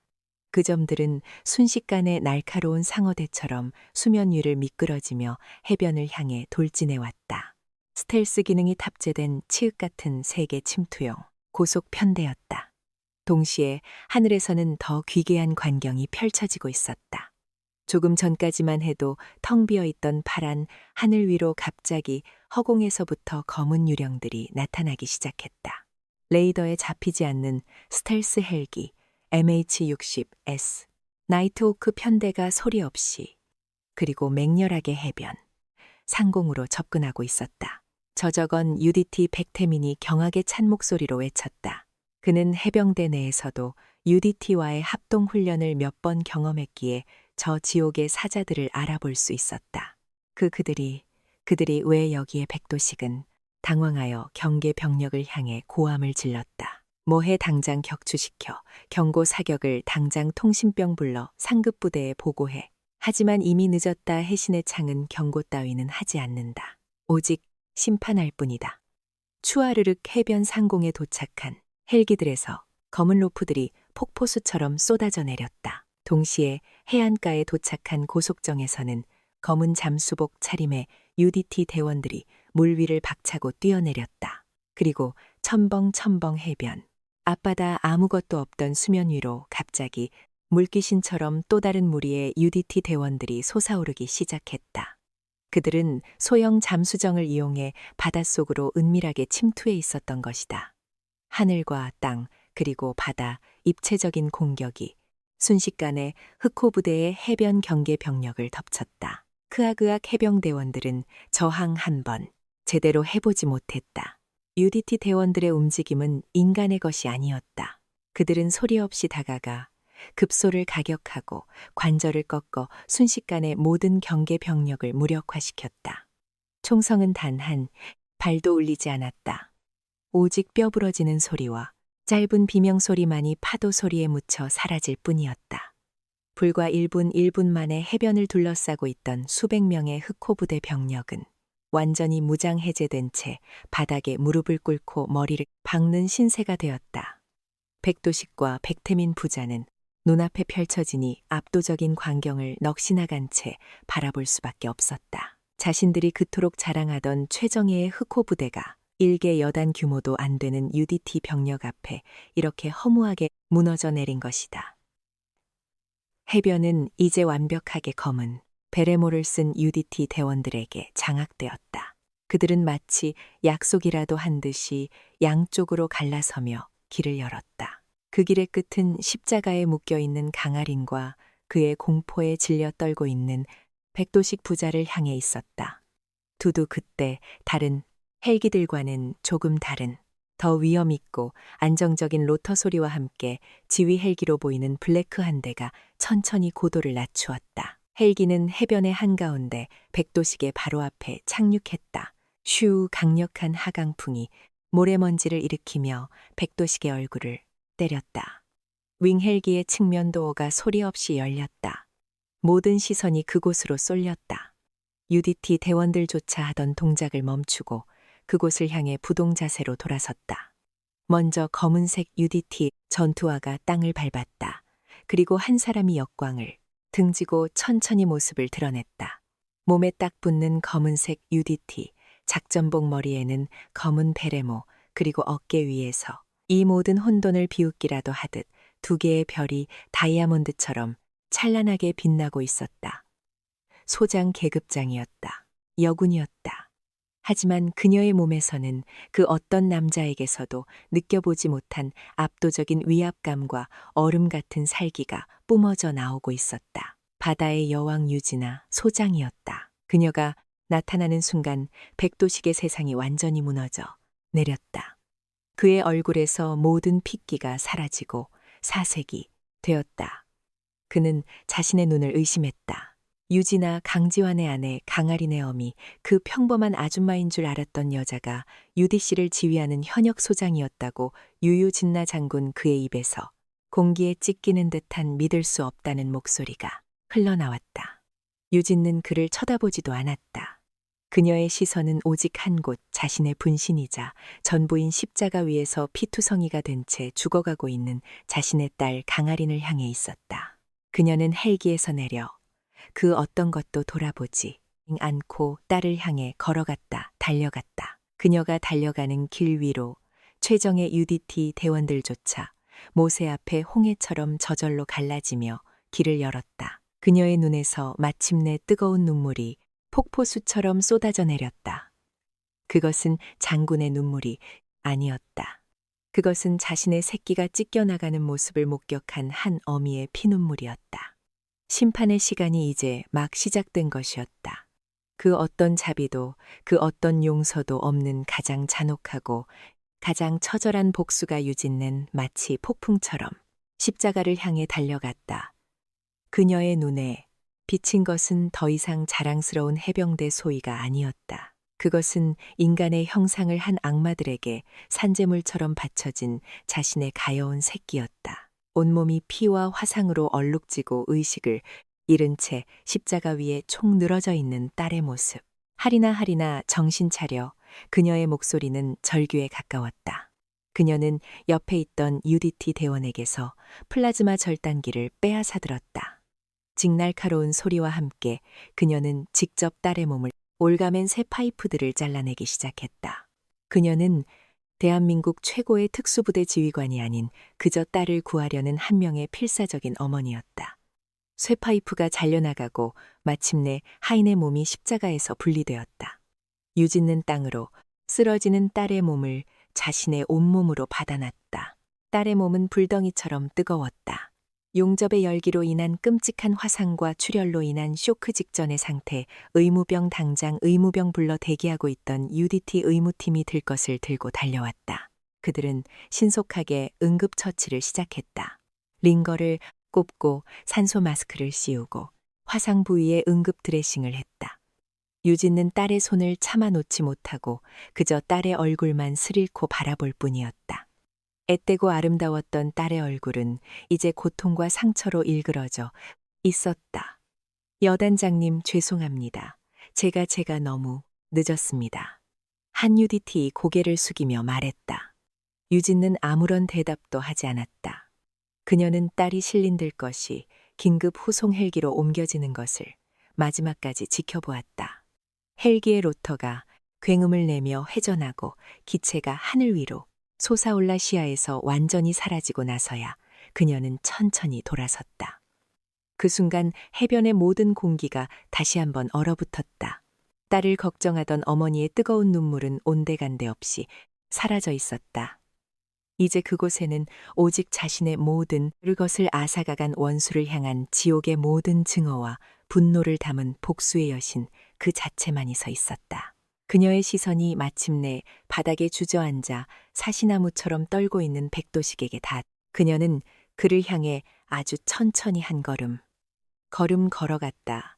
그 점들은 순식간에 날카로운 상어대처럼 수면 위를 미끄러지며 해변을 향해 돌진해 왔다. 스텔스 기능이 탑재된 치읓 같은 세계 침투용 고속 편대였다. 동시에 하늘에서는 더 귀괴한 광경이 펼쳐지고 있었다. 조금 전까지만 해도 텅 비어 있던 파란 하늘 위로 갑자기 허공에서부터 검은 유령들이 나타나기 시작했다. 레이더에 잡히지 않는 스텔스 헬기 MH-60S, 나이트호크 편대가 소리 없이 그리고 맹렬하게 해변, 상공으로 접근하고 있었다. 저저건 UDT 백태민이 경악에 찬 목소리로 외쳤다. 그는 해병대 내에서도 UDT와의 합동 훈련을 몇 번 경험했기에 저 지옥의 사자들을 알아볼 수 있었다. 그들이 왜 여기에 백도식은 당황하여 경계 병력을 향해 고함을 질렀다. 뭐해 당장 격추시켜 경고 사격을 당장 통신병 불러 상급 부대에 보고해. 하지만 이미 늦었다. 해신의 창은 경고 따위는 하지 않는다. 오직 심판할 뿐이다. 추아르륵 해변 상공에 도착한 헬기들에서 검은 로프들이 폭포수처럼 쏟아져 내렸다. 동시에 해안가에 도착한 고속정에서는 검은 잠수복 차림의 UDT 대원들이 물 위를 박차고 뛰어내렸다. 그리고 첨벙첨벙 해변, 앞바다 아무것도 없던 수면 위로 갑자기 물귀신처럼 또 다른 무리의 UDT 대원들이 솟아오르기 시작했다. 그들은 소형 잠수정을 이용해 바닷속으로 은밀하게 침투해 있었던 것이다. 하늘과 땅, 그리고 바다, 입체적인 공격이 순식간에 흑호부대의 해변 경계 병력을 덮쳤다. 크아그악 해병대원들은 저항 한 번 제대로 해보지 못했다. UDT 대원들의 움직임은 인간의 것이 아니었다. 그들은 소리 없이 다가가 급소를 가격하고 관절을 꺾어 순식간에 모든 경계 병력을 무력화시켰다. 총성은 단 한 발도 울리지 않았다. 오직 뼈 부러지는 소리와 짧은 비명소리만이 파도 소리에 묻혀 사라질 뿐이었다. 불과 1분 만에 해변을 둘러싸고 있던 수백 명의 흑호부대 병력은 완전히 무장 해제된 채 바닥에 무릎을 꿇고 머리를 박는 신세가 되었다. 백도식과 백태민 부자는 눈앞에 펼쳐지니 압도적인 광경을 넋이나간 채 바라볼 수밖에 없었다. 자신들이 그토록 자랑하던 최정예의 흑호부대가 일개 여단 규모도 안 되는 UDT 병력 앞에 이렇게 허무하게 무너져 내린 것이다. 해변은 이제 완벽하게 검은 베레모를 쓴 UDT 대원들에게 장악되었다. 그들은 마치 약속이라도 한 듯이 양쪽으로 갈라서며 길을 열었다. 그 길의 끝은 십자가에 묶여있는 강아린과 그의 공포에 질려 떨고 있는 백도식 부자를 향해 있었다. 두두 그때 다른 헬기들과는 조금 다른 더 위험있고 안정적인 로터 소리와 함께 지휘 헬기로 보이는 블레크 한 대가 천천히 고도를 낮추었다. 헬기는 해변의 한가운데 백도식의 바로 앞에 착륙했다. 슈 강력한 하강풍이 모래먼지를 일으키며 백도식의 얼굴을 때렸다. 윙헬기의 측면 도어가 소리 없이 열렸다. 모든 시선이 그곳으로 쏠렸다. UDT 대원들조차 하던 동작을 멈추고 그곳을 향해 부동 자세로 돌아섰다. 먼저 검은색 UDT 전투화가 땅을 밟았다. 그리고 한 사람이 역광을 등지고 천천히 모습을 드러냈다. 몸에 딱 붙는 검은색 UDT, 작전복 머리에는 검은 베레모, 그리고 어깨 위에서 이 모든 혼돈을 비웃기라도 하듯 두 개의 별이 다이아몬드처럼 찬란하게 빛나고 있었다. 소장 계급장이었다. 여군이었다. 하지만 그녀의 몸에서는 그 어떤 남자에게서도 느껴보지 못한 압도적인 위압감과 얼음 같은 살기가 뿜어져 나오고 있었다. 바다의 여왕 유지나 소장이었다. 그녀가 나타나는 순간 백도식의 세상이 완전히 무너져 내렸다. 그의 얼굴에서 모든 핏기가 사라지고 사색이 되었다. 그는 자신의 눈을 의심했다. 유지나 강지환의 아내 강아린의 어미, 그 평범한 아줌마인 줄 알았던 여자가 UDC를 지휘하는 현역 소장이었다고 유유진나 장군 그의 입에서 공기에 찢기는 듯한 믿을 수 없다는 목소리가 흘러나왔다. 유진는 그를 쳐다보지도 않았다. 그녀의 시선은 오직 한 곳, 자신의 분신이자 전부인 십자가 위에서 피투성이가 된 채 죽어가고 있는 자신의 딸 강아린을 향해 있었다. 그녀는 헬기에서 내려 그 어떤 것도 돌아보지 않고 딸을 향해 걸어갔다, 달려갔다. 그녀가 달려가는 길 위로 최정의 UDT 대원들조차 모세 앞에 홍해처럼 저절로 갈라지며 길을 열었다. 그녀의 눈에서 마침내 뜨거운 눈물이 폭포수처럼 쏟아져 내렸다. 그것은 장군의 눈물이 아니었다. 그것은 자신의 새끼가 찢겨나가는 모습을 목격한 한 어미의 피눈물이었다. 심판의 시간이 이제 막 시작된 것이었다. 그 어떤 자비도 그 어떤 용서도 없는 가장 잔혹하고 가장 처절한 복수가 유짓는 마치 폭풍처럼 십자가를 향해 달려갔다. 그녀의 눈에 비친 것은 더 이상 자랑스러운 해병대 소위가 아니었다. 그것은 인간의 형상을 한 악마들에게 산재물처럼 바쳐진 자신의 가여운 새끼였다. 온몸이 피와 화상으로 얼룩지고 의식을 잃은 채 십자가 위에 총 늘어져 있는 딸의 모습. 하리나 정신 차려. 그녀의 목소리는 절규에 가까웠다. 그녀는 옆에 있던 UDT 대원에게서 플라즈마 절단기를 빼앗아들었다. 직날카로운 소리와 함께 그녀는 직접 딸의 몸을 올가맨 새 파이프들을 잘라내기 시작했다. 그녀는 대한민국 최고의 특수부대 지휘관이 아닌 그저 딸을 구하려는 한 명의 필사적인 어머니였다. 쇠파이프가 잘려나가고 마침내 하인의 몸이 십자가에서 분리되었다. 유짓는 땅으로 쓰러지는 딸의 몸을 자신의 온몸으로 받아놨다. 딸의 몸은 불덩이처럼 뜨거웠다. 용접의 열기로 인한 끔찍한 화상과 출혈로 인한 쇼크 직전의 상태, 당장 의무병 불러 대기하고 있던 UDT 의무팀이 들 것을 들고 달려왔다. 그들은 신속하게 응급처치를 시작했다. 링거를 꼽고 산소 마스크를 씌우고 화상 부위에 응급 드레싱을 했다. 유진은 딸의 손을 참아 놓지 못하고 그저 딸의 얼굴만 스릴코 바라볼 뿐이었다. 앳되고 아름다웠던 딸의 얼굴은 이제 고통과 상처로 일그러져 있었다. 여단장님 죄송합니다. 제가 너무 늦었습니다. 한유디티 고개를 숙이며 말했다. 유진은 아무런 대답도 하지 않았다. 그녀는 딸이 실린들 것이 긴급 후송 헬기로 옮겨지는 것을 마지막까지 지켜보았다. 헬기의 로터가 굉음을 내며 회전하고 기체가 하늘 위로 솟아올라 시야에서 완전히 사라지고 나서야 그녀는 천천히 돌아섰다. 그 순간 해변의 모든 공기가 다시 한번 얼어붙었다. 딸을 걱정하던 어머니의 뜨거운 눈물은 온데간데 없이 사라져 있었다. 이제 그곳에는 오직 자신의 모든 것을 앗아가간 원수를 향한 지옥의 모든 증오와 분노를 담은 복수의 여신 그 자체만이 서 있었다. 그녀의 시선이 마침내 바닥에 주저앉아 사시나무처럼 떨고 있는 백도식에게 그녀는 그를 향해 아주 천천히 한 걸음 걸어갔다.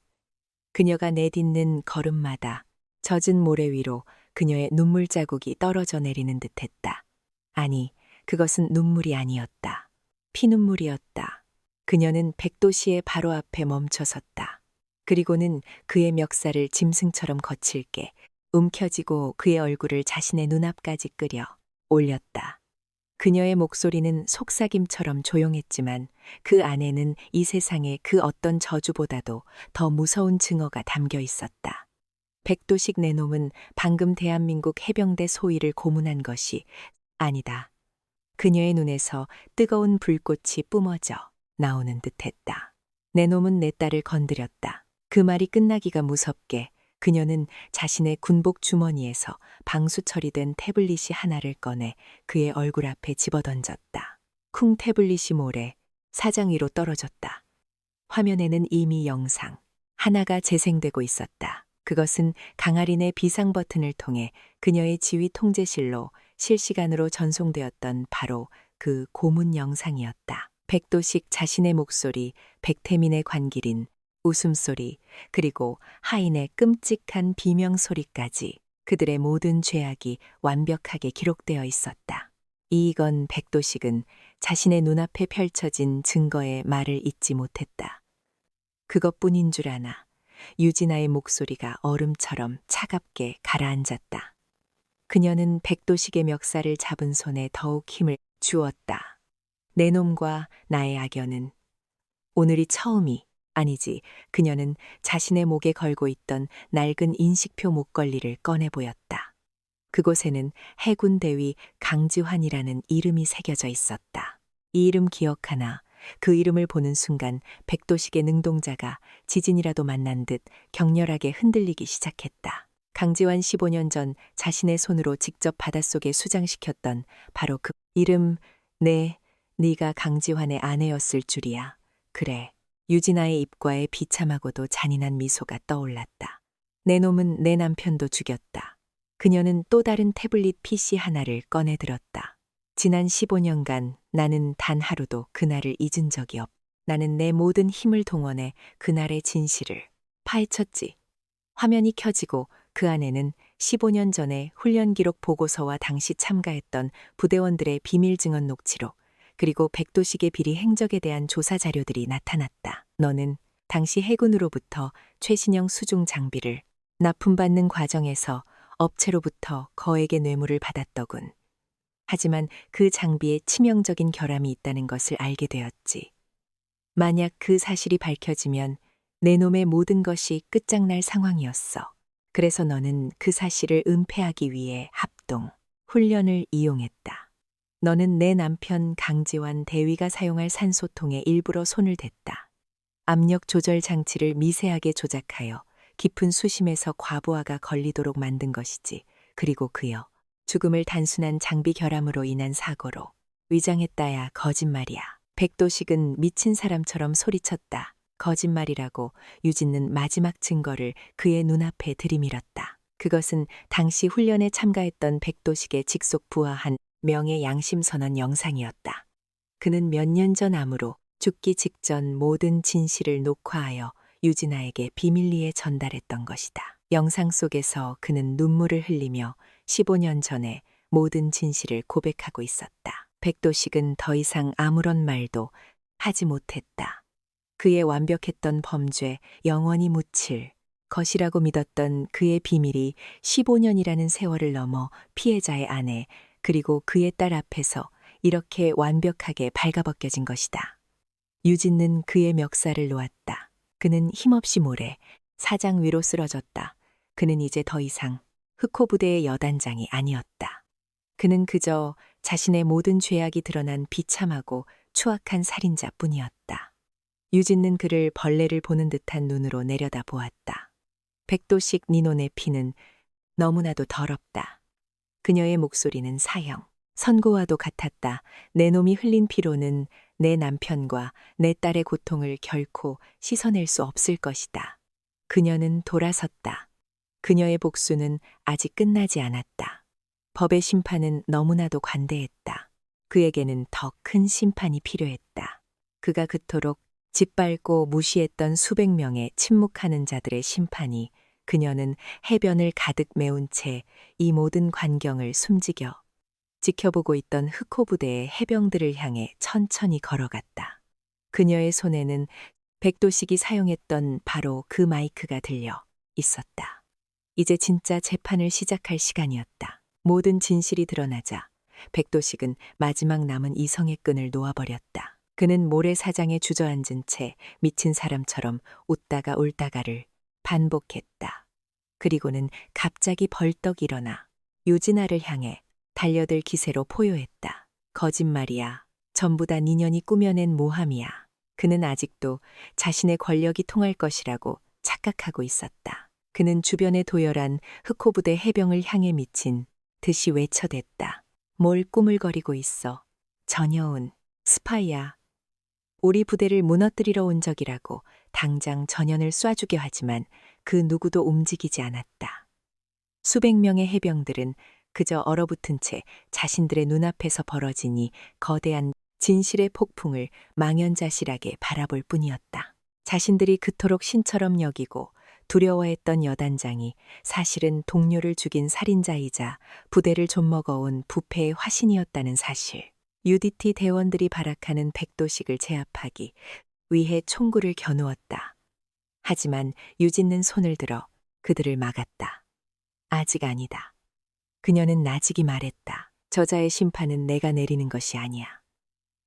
그녀가 내딛는 걸음마다 젖은 모래 위로 그녀의 눈물 자국이 떨어져 내리는 듯했다. 아니, 그것은 눈물이 아니었다. 피눈물이었다. 그녀는 백도시의 바로 앞에 멈춰섰다. 그리고는 그의 멱살을 짐승처럼 거칠게 움켜쥐고 그의 얼굴을 자신의 눈앞까지 끌어 올렸다. 그녀의 목소리는 속삭임처럼 조용했지만 그 안에는 이 세상의 그 어떤 저주보다도 더 무서운 증오가 담겨 있었다. 백도식 내놈은 방금 대한민국 해병대 소위를 고문한 것이 아니다. 그녀의 눈에서 뜨거운 불꽃이 뿜어져 나오는 듯했다. 내놈은 내 딸을 건드렸다. 그 말이 끝나기가 무섭게 그녀는 자신의 군복 주머니에서 방수 처리된 태블릿이 하나를 꺼내 그의 얼굴 앞에 집어던졌다. 쿵 태블릿이 모래 사장 위로 떨어졌다. 화면에는 이미 영상 하나가 재생되고 있었다. 그것은 강아린의 비상 버튼을 통해 그녀의 지휘 통제실로 실시간으로 전송되었던 바로 그 고문 영상이었다. 백도식 자신의 목소리, 백태민의 관길인 웃음소리, 그리고 하인의 끔찍한 비명소리까지 그들의 모든 죄악이 완벽하게 기록되어 있었다. 이익원 백도식은 자신의 눈앞에 펼쳐진 증거의 말을 잊지 못했다. 그것뿐인 줄 아나 유진아의 목소리가 얼음처럼 차갑게 가라앉았다. 그녀는 백도식의 멱살을 잡은 손에 더욱 힘을 주었다. 내 놈과 나의 악연은 오늘이 처음이 아니지. 그녀는 자신의 목에 걸고 있던 낡은 인식표 목걸이를 꺼내 보였다. 그곳에는 해군 대위 강지환이라는 이름이 새겨져 있었다. 이 이름 기억하나? 그 이름을 보는 순간 백도식의 능동자가 지진이라도 만난 듯 격렬하게 흔들리기 시작했다. 강지환 15년 전 자신의 손으로 직접 바닷속에 수장시켰던 바로 그 이름. 네가 강지환의 아내였을 줄이야. 그래. 유진아의 입가에 비참하고도 잔인한 미소가 떠올랐다. 내 놈은 내 남편도 죽였다. 그녀는 또 다른 태블릿 PC 하나를 꺼내 들었다. 지난 15년간 나는 단 하루도 그날을 잊은 적이 없. 나는 내 모든 힘을 동원해 그날의 진실을 파헤쳤지. 화면이 켜지고 그 안에는 15년 전의 훈련 기록 보고서와 당시 참가했던 부대원들의 비밀 증언 녹취록, 그리고 백도식의 비리 행적에 대한 조사 자료들이 나타났다. 너는 당시 해군으로부터 최신형 수중 장비를 납품받는 과정에서 업체로부터 거액의 뇌물을 받았더군. 하지만 그 장비에 치명적인 결함이 있다는 것을 알게 되었지. 만약 그 사실이 밝혀지면 내 놈의 모든 것이 끝장날 상황이었어. 그래서 너는 그 사실을 은폐하기 위해 합동 훈련을 이용했다. 너는 내 남편 강지환 대위가 사용할 산소통에 일부러 손을 댔다. 압력 조절 장치를 미세하게 조작하여 깊은 수심에서 과부하가 걸리도록 만든 것이지. 그리고 그여 죽음을 단순한 장비 결함으로 인한 사고로 위장했다야. 거짓말이야. 백도식은 미친 사람처럼 소리쳤다. 거짓말이라고. 유진은 마지막 증거를 그의 눈앞에 들이밀었다. 그것은 당시 훈련에 참가했던 백도식의 직속 부하한 명예 양심 선언 영상이었다. 그는 몇 년 전 암으로 죽기 직전 모든 진실을 녹화하여 유진아에게 비밀리에 전달했던 것이다. 영상 속에서 그는 눈물을 흘리며 15년 전에 모든 진실을 고백하고 있었다. 백도식은 더 이상 아무런 말도 하지 못했다. 그의 완벽했던 범죄, 영원히 묻힐 것이라고 믿었던 그의 비밀이 15년이라는 세월을 넘어 피해자의 아내 그리고 그의 딸 앞에서 이렇게 완벽하게 발가벗겨진 것이다. 유진은 그의 멱살을 놓았다. 그는 힘없이 모래 사장 위로 쓰러졌다. 그는 이제 더 이상 흑호 부대의 여단장이 아니었다. 그는 그저 자신의 모든 죄악이 드러난 비참하고 추악한 살인자뿐이었다. 유진은 그를 벌레를 보는 듯한 눈으로 내려다 보았다. 백도식 니논의 피는 너무나도 더럽다. 그녀의 목소리는 사형, 선고와도 같았다. 내 놈이 흘린 피로는 내 남편과 내 딸의 고통을 결코 씻어낼 수 없을 것이다. 그녀는 돌아섰다. 그녀의 복수는 아직 끝나지 않았다. 법의 심판은 너무나도 관대했다. 그에게는 더 큰 심판이 필요했다. 그가 그토록 짓밟고 무시했던 수백 명의 침묵하는 자들의 심판이 그녀는 해변을 가득 메운 채 이 모든 광경을 숨지겨 지켜보고 있던 흑호 부대의 해병들을 향해 천천히 걸어갔다. 그녀의 손에는 백도식이 사용했던 바로 그 마이크가 들려 있었다. 이제 진짜 재판을 시작할 시간이었다. 모든 진실이 드러나자 백도식은 마지막 남은 이성의 끈을 놓아버렸다. 그는 모래사장에 주저앉은 채 미친 사람처럼 웃다가 울다가를 반복했다. 그리고는 갑자기 벌떡 일어나 유진아를 향해 달려들 기세로 포효했다. 거짓말이야. 전부 다 니년이 꾸며낸 모함이야. 그는 아직도 자신의 권력이 통할 것이라고 착각하고 있었다. 그는 주변에 도열한 흑호부대 해병을 향해 미친 듯이 외쳐댔다. 뭘 꾸물거리고 있어. 전여운 스파이야. 우리 부대를 무너뜨리러 온 적이라고 당장 전연을 쏴주게 하지만 그 누구도 움직이지 않았다. 수백 명의 해병들은 그저 얼어붙은 채 자신들의 눈앞에서 벌어지니 거대한 진실의 폭풍을 망연자실하게 바라볼 뿐이었다. 자신들이 그토록 신처럼 여기고 두려워했던 여단장이 사실은 동료를 죽인 살인자이자 부대를 좀먹어온 부패의 화신이었다는 사실. UDT 대원들이 발악하는 백도식을 제압하기 위해 총구를 겨누었다. 하지만 유진는 손을 들어 그들을 막았다. 아직 아니다. 그녀는 나직이 말했다. 저자의 심판은 내가 내리는 것이 아니야.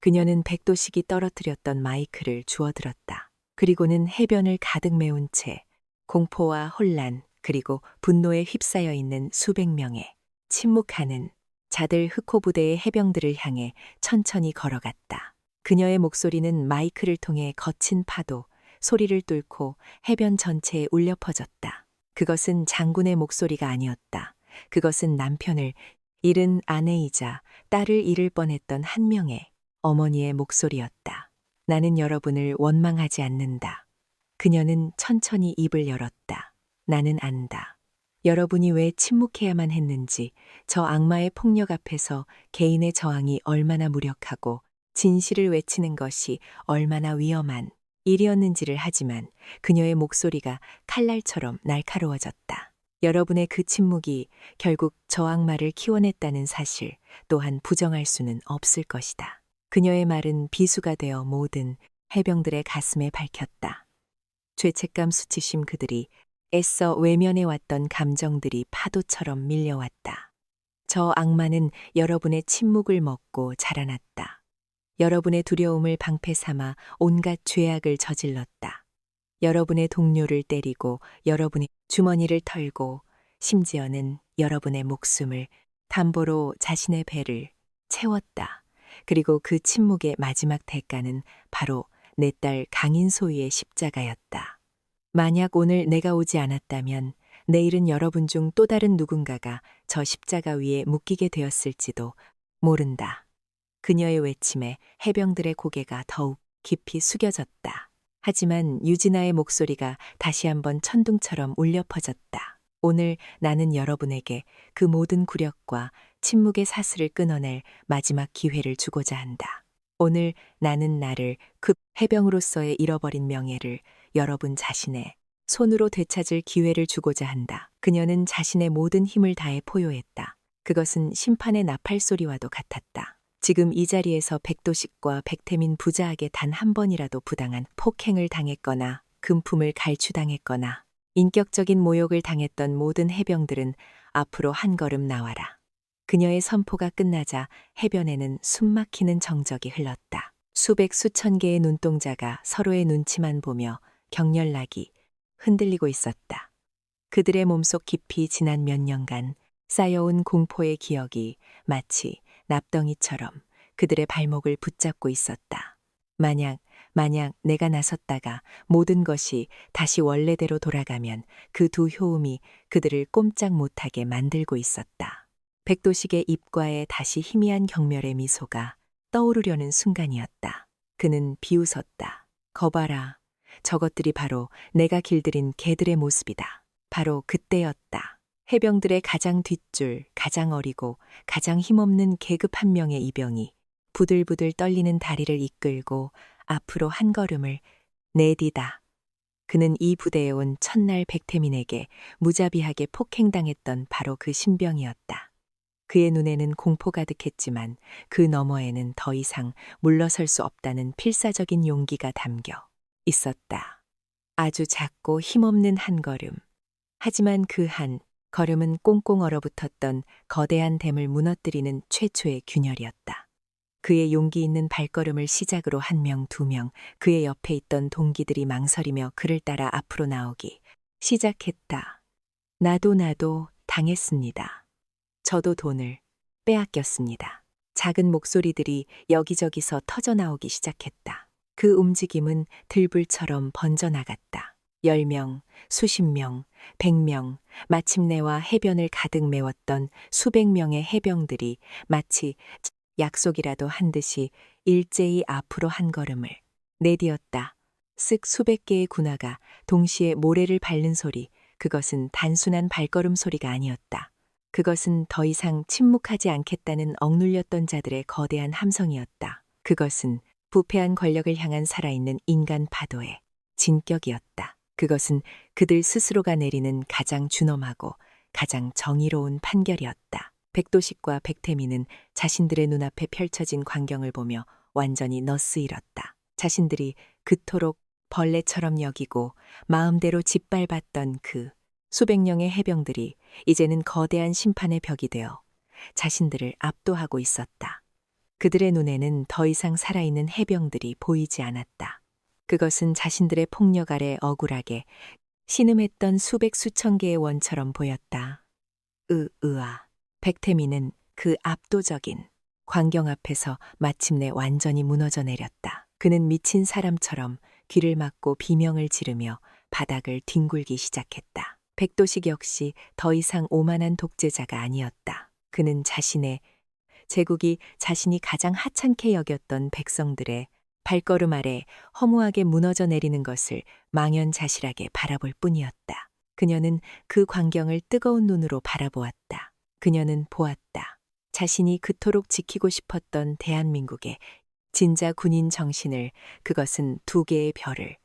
그녀는 백도식이 떨어뜨렸던 마이크를 주워들었다. 그리고는 해변을 가득 메운 채 공포와 혼란 그리고 분노에 휩싸여 있는 수백 명의 침묵하는 자들 흑호 부대의 해병들을 향해 천천히 걸어갔다. 그녀의 목소리는 마이크를 통해 거친 파도, 소리를 뚫고 해변 전체에 울려 퍼졌다. 그것은 장군의 목소리가 아니었다. 그것은 남편을 잃은 아내이자 딸을 잃을 뻔했던 한 명의 어머니의 목소리였다. 나는 여러분을 원망하지 않는다. 그녀는 천천히 입을 열었다. 나는 안다. 여러분이 왜 침묵해야만 했는지, 저 악마의 폭력 앞에서 개인의 저항이 얼마나 무력하고 진실을 외치는 것이 얼마나 위험한 일이었는지를. 하지만 그녀의 목소리가 칼날처럼 날카로워졌다. 여러분의 그 침묵이 결국 저 악마를 키워냈다는 사실 또한 부정할 수는 없을 것이다. 그녀의 말은 비수가 되어 모든 해병들의 가슴에 밝혔다. 죄책감 수치심 그들이 애써 외면해왔던 감정들이 파도처럼 밀려왔다. 저 악마는 여러분의 침묵을 먹고 자라났다. 여러분의 두려움을 방패 삼아 온갖 죄악을 저질렀다. 여러분의 동료를 때리고 여러분의 주머니를 털고 심지어는 여러분의 목숨을 담보로 자신의 배를 채웠다. 그리고 그 침묵의 마지막 대가는 바로 내 딸 강인소희의 십자가였다. 만약 오늘 내가 오지 않았다면 내일은 여러분 중 또 다른 누군가가 저 십자가 위에 묶이게 되었을지도 모른다. 그녀의 외침에 해병들의 고개가 더욱 깊이 숙여졌다. 하지만 유진아의 목소리가 다시 한번 천둥처럼 울려 퍼졌다. 오늘 나는 여러분에게 그 모든 굴욕과 침묵의 사슬을 끊어낼 마지막 기회를 주고자 한다. 오늘 나는 나를 급 해병으로서의 잃어버린 명예를 여러분 자신의 손으로 되찾을 기회를 주고자 한다. 그녀는 자신의 모든 힘을 다해 포효했다. 그것은 심판의 나팔 소리와도 같았다. 지금 이 자리에서 백도식과 백태민 부자에게 단 한 번이라도 부당한 폭행을 당했거나 금품을 갈취당했거나 인격적인 모욕을 당했던 모든 해병들은 앞으로 한 걸음 나와라. 그녀의 선포가 끝나자 해변에는 숨막히는 정적이 흘렀다. 수백 수천 개의 눈동자가 서로의 눈치만 보며 격렬하게 흔들리고 있었다. 그들의 몸속 깊이 지난 몇 년간 쌓여온 공포의 기억이 마치 납덩이처럼 그들의 발목을 붙잡고 있었다. 만약 내가 나섰다가 모든 것이 다시 원래대로 돌아가면 그 두 효음이 그들을 꼼짝 못하게 만들고 있었다. 백도식의 입가에 다시 희미한 경멸의 미소가 떠오르려는 순간이었다. 그는 비웃었다. 거봐라. 저것들이 바로 내가 길들인 개들의 모습이다. 바로 그때였다. 해병들의 가장 뒷줄, 가장 어리고 가장 힘없는 계급 한 명의 이병이 부들부들 떨리는 다리를 이끌고 앞으로 한 걸음을 내디다. 그는 이 부대에 온 첫날 백태민에게 무자비하게 폭행당했던 바로 그 신병이었다. 그의 눈에는 공포 가득했지만 그 너머에는 더 이상 물러설 수 없다는 필사적인 용기가 담겨 있었다. 아주 작고 힘없는 한 걸음. 하지만 그 한 걸음은 꽁꽁 얼어붙었던 거대한 댐을 무너뜨리는 최초의 균열이었다. 그의 용기 있는 발걸음을 시작으로 한 명, 두 명, 그의 옆에 있던 동기들이 망설이며 그를 따라 앞으로 나오기 시작했다. 나도 당했습니다. 저도 돈을 빼앗겼습니다. 작은 목소리들이 여기저기서 터져나오기 시작했다. 그 움직임은 들불처럼 번져나갔다. 10명, 수십 명, 100명, 마침내와 해변을 가득 메웠던 수백 명의 해병들이 마치 약속이라도 한 듯이 일제히 앞으로 한 걸음을 내디었다. 쓱 수백 개의 군화가 동시에 모래를 밟는 소리, 그것은 단순한 발걸음 소리가 아니었다. 그것은 더 이상 침묵하지 않겠다는 억눌렸던 자들의 거대한 함성이었다. 그것은 부패한 권력을 향한 살아있는 인간 파도의 진격이었다. 그것은 그들 스스로가 내리는 가장 준엄하고 가장 정의로운 판결이었다. 백도식과 백태민은 자신들의 눈앞에 펼쳐진 광경을 보며 완전히 넋을 잃었다. 자신들이 그토록 벌레처럼 여기고 마음대로 짓밟았던 그 수백 명의 해병들이 이제는 거대한 심판의 벽이 되어 자신들을 압도하고 있었다. 그들의 눈에는 더 이상 살아있는 해병들이 보이지 않았다. 그것은 자신들의 폭력 아래 억울하게 신음했던 수백 수천 개의 원처럼 보였다. 으아. 백태민은 그 압도적인 광경 앞에서 마침내 완전히 무너져 내렸다. 그는 미친 사람처럼 귀를 막고 비명을 지르며 바닥을 뒹굴기 시작했다. 백도식 역시 더 이상 오만한 독재자가 아니었다. 그는 자신의 제국이 자신이 가장 하찮게 여겼던 백성들의 발걸음 아래 허무하게 무너져 내리는 것을 망연자실하게 바라볼 뿐이었다. 그녀는 그 광경을 뜨거운 눈으로 바라보았다. 그녀는 보았다. 자신이 그토록 지키고 싶었던 대한민국의 진짜 군인 정신을, 그것은 두 개의 별을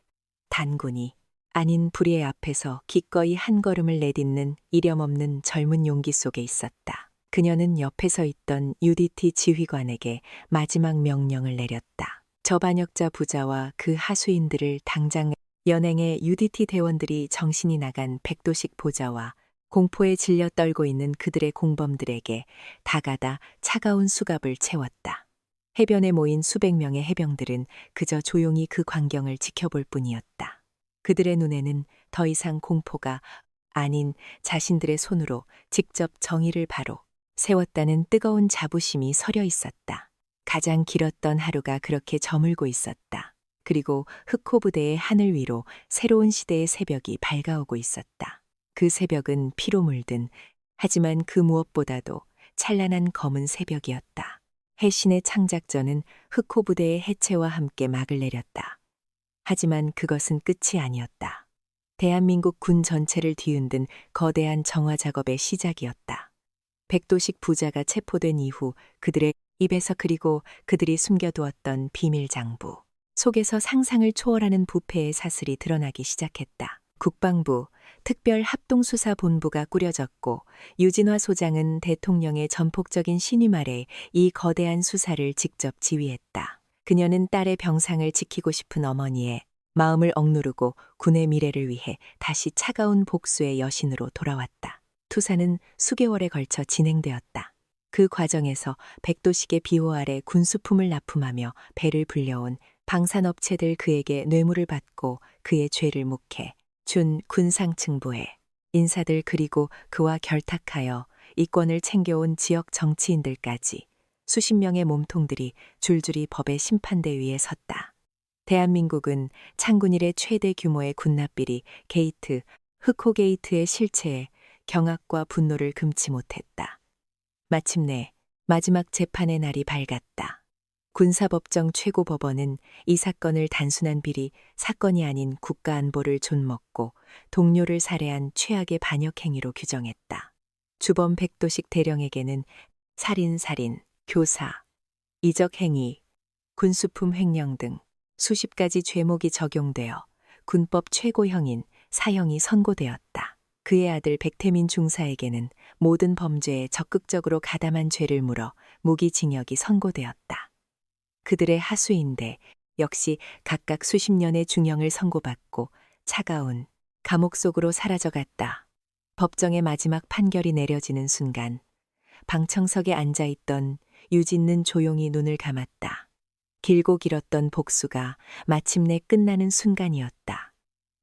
단군이 아닌 불의의 앞에서 기꺼이 한 걸음을 내딛는 이렴없는 젊은 용기 속에 있었다. 그녀는 옆에 서 있던 UDT 지휘관에게 마지막 명령을 내렸다. 저 반역자 부자와 그 하수인들을 당장 연행해 UDT 대원들이 정신이 나간 백도식 보좌와 공포에 질려 떨고 있는 그들의 공범들에게 다가다 차가운 수갑을 채웠다. 해변에 모인 수백 명의 해병들은 그저 조용히 그 광경을 지켜볼 뿐이었다. 그들의 눈에는 더 이상 공포가 아닌 자신들의 손으로 직접 정의를 바로 세웠다는 뜨거운 자부심이 서려 있었다. 가장 길었던 하루가 그렇게 저물고 있었다. 그리고 흑호 부대의 하늘 위로 새로운 시대의 새벽이 밝아오고 있었다. 그 새벽은 피로 물든, 하지만 그 무엇보다도 찬란한 검은 새벽이었다. 해신의 창작전은 흑호 부대의 해체와 함께 막을 내렸다. 하지만 그것은 끝이 아니었다. 대한민국 군 전체를 뒤흔든 거대한 정화 작업의 시작이었다. 백도식 부자가 체포된 이후 그들의 입에서, 그리고 그들이 숨겨두었던 비밀 장부 속에서 상상을 초월하는 부패의 사슬이 드러나기 시작했다. 국방부 특별합동수사본부가 꾸려졌고 유진화 소장은 대통령의 전폭적인 신임 아래 이 거대한 수사를 직접 지휘했다. 그녀는 딸의 병상을 지키고 싶은 어머니의 마음을 억누르고 군의 미래를 위해 다시 차가운 복수의 여신으로 돌아왔다. 투사는 수개월에 걸쳐 진행되었다. 그 과정에서 백도식의 비호 아래 군수품을 납품하며 배를 불려온 방산업체들 그에게 뇌물을 받고 그의 죄를 묵해 준 군상층부의 인사들 그리고 그와 결탁하여 이권을 챙겨온 지역 정치인들까지 수십 명의 몸통들이 줄줄이 법의 심판대 위에 섰다. 대한민국은 창군 이래 최대 규모의 군납비리 게이트, 흑호 게이트의 실체에 경악과 분노를 금치 못했다. 마침내 마지막 재판의 날이 밝았다. 군사법정 최고법원은 이 사건을 단순한 비리 사건이 아닌 국가안보를 존먹고 동료를 살해한 최악의 반역행위로 규정했다. 주범 백도식 대령에게는 살인, 교사, 이적행위, 군수품 횡령 등 수십 가지 죄목이 적용되어 군법 최고형인 사형이 선고되었다. 그의 아들 백태민 중사에게는 모든 범죄에 적극적으로 가담한 죄를 물어 무기징역이 선고되었다. 그들의 하수인데 역시 각각 수십 년의 중형을 선고받고 차가운 감옥 속으로 사라져갔다. 법정의 마지막 판결이 내려지는 순간 방청석에 앉아있던 유진는 조용히 눈을 감았다. 길고 길었던 복수가 마침내 끝나는 순간이었다.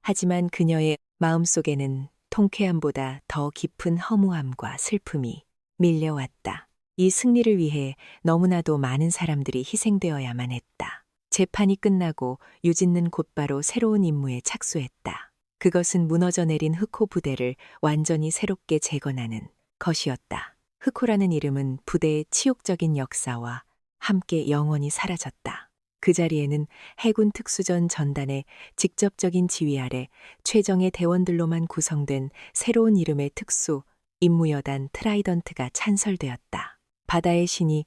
하지만 그녀의 마음속에는 통쾌함보다 더 깊은 허무함과 슬픔이 밀려왔다. 이 승리를 위해 너무나도 많은 사람들이 희생되어야만 했다. 재판이 끝나고 유진는 곧바로 새로운 임무에 착수했다. 그것은 무너져 내린 흑호 부대를 완전히 새롭게 재건하는 것이었다. 흑호라는 이름은 부대의 치욕적인 역사와 함께 영원히 사라졌다. 그 자리에는 해군 특수전 전단의 직접적인 지휘 아래 최정예 대원들로만 구성된 새로운 이름의 특수 임무여단 트라이던트가 찬설되었다. 바다의 신이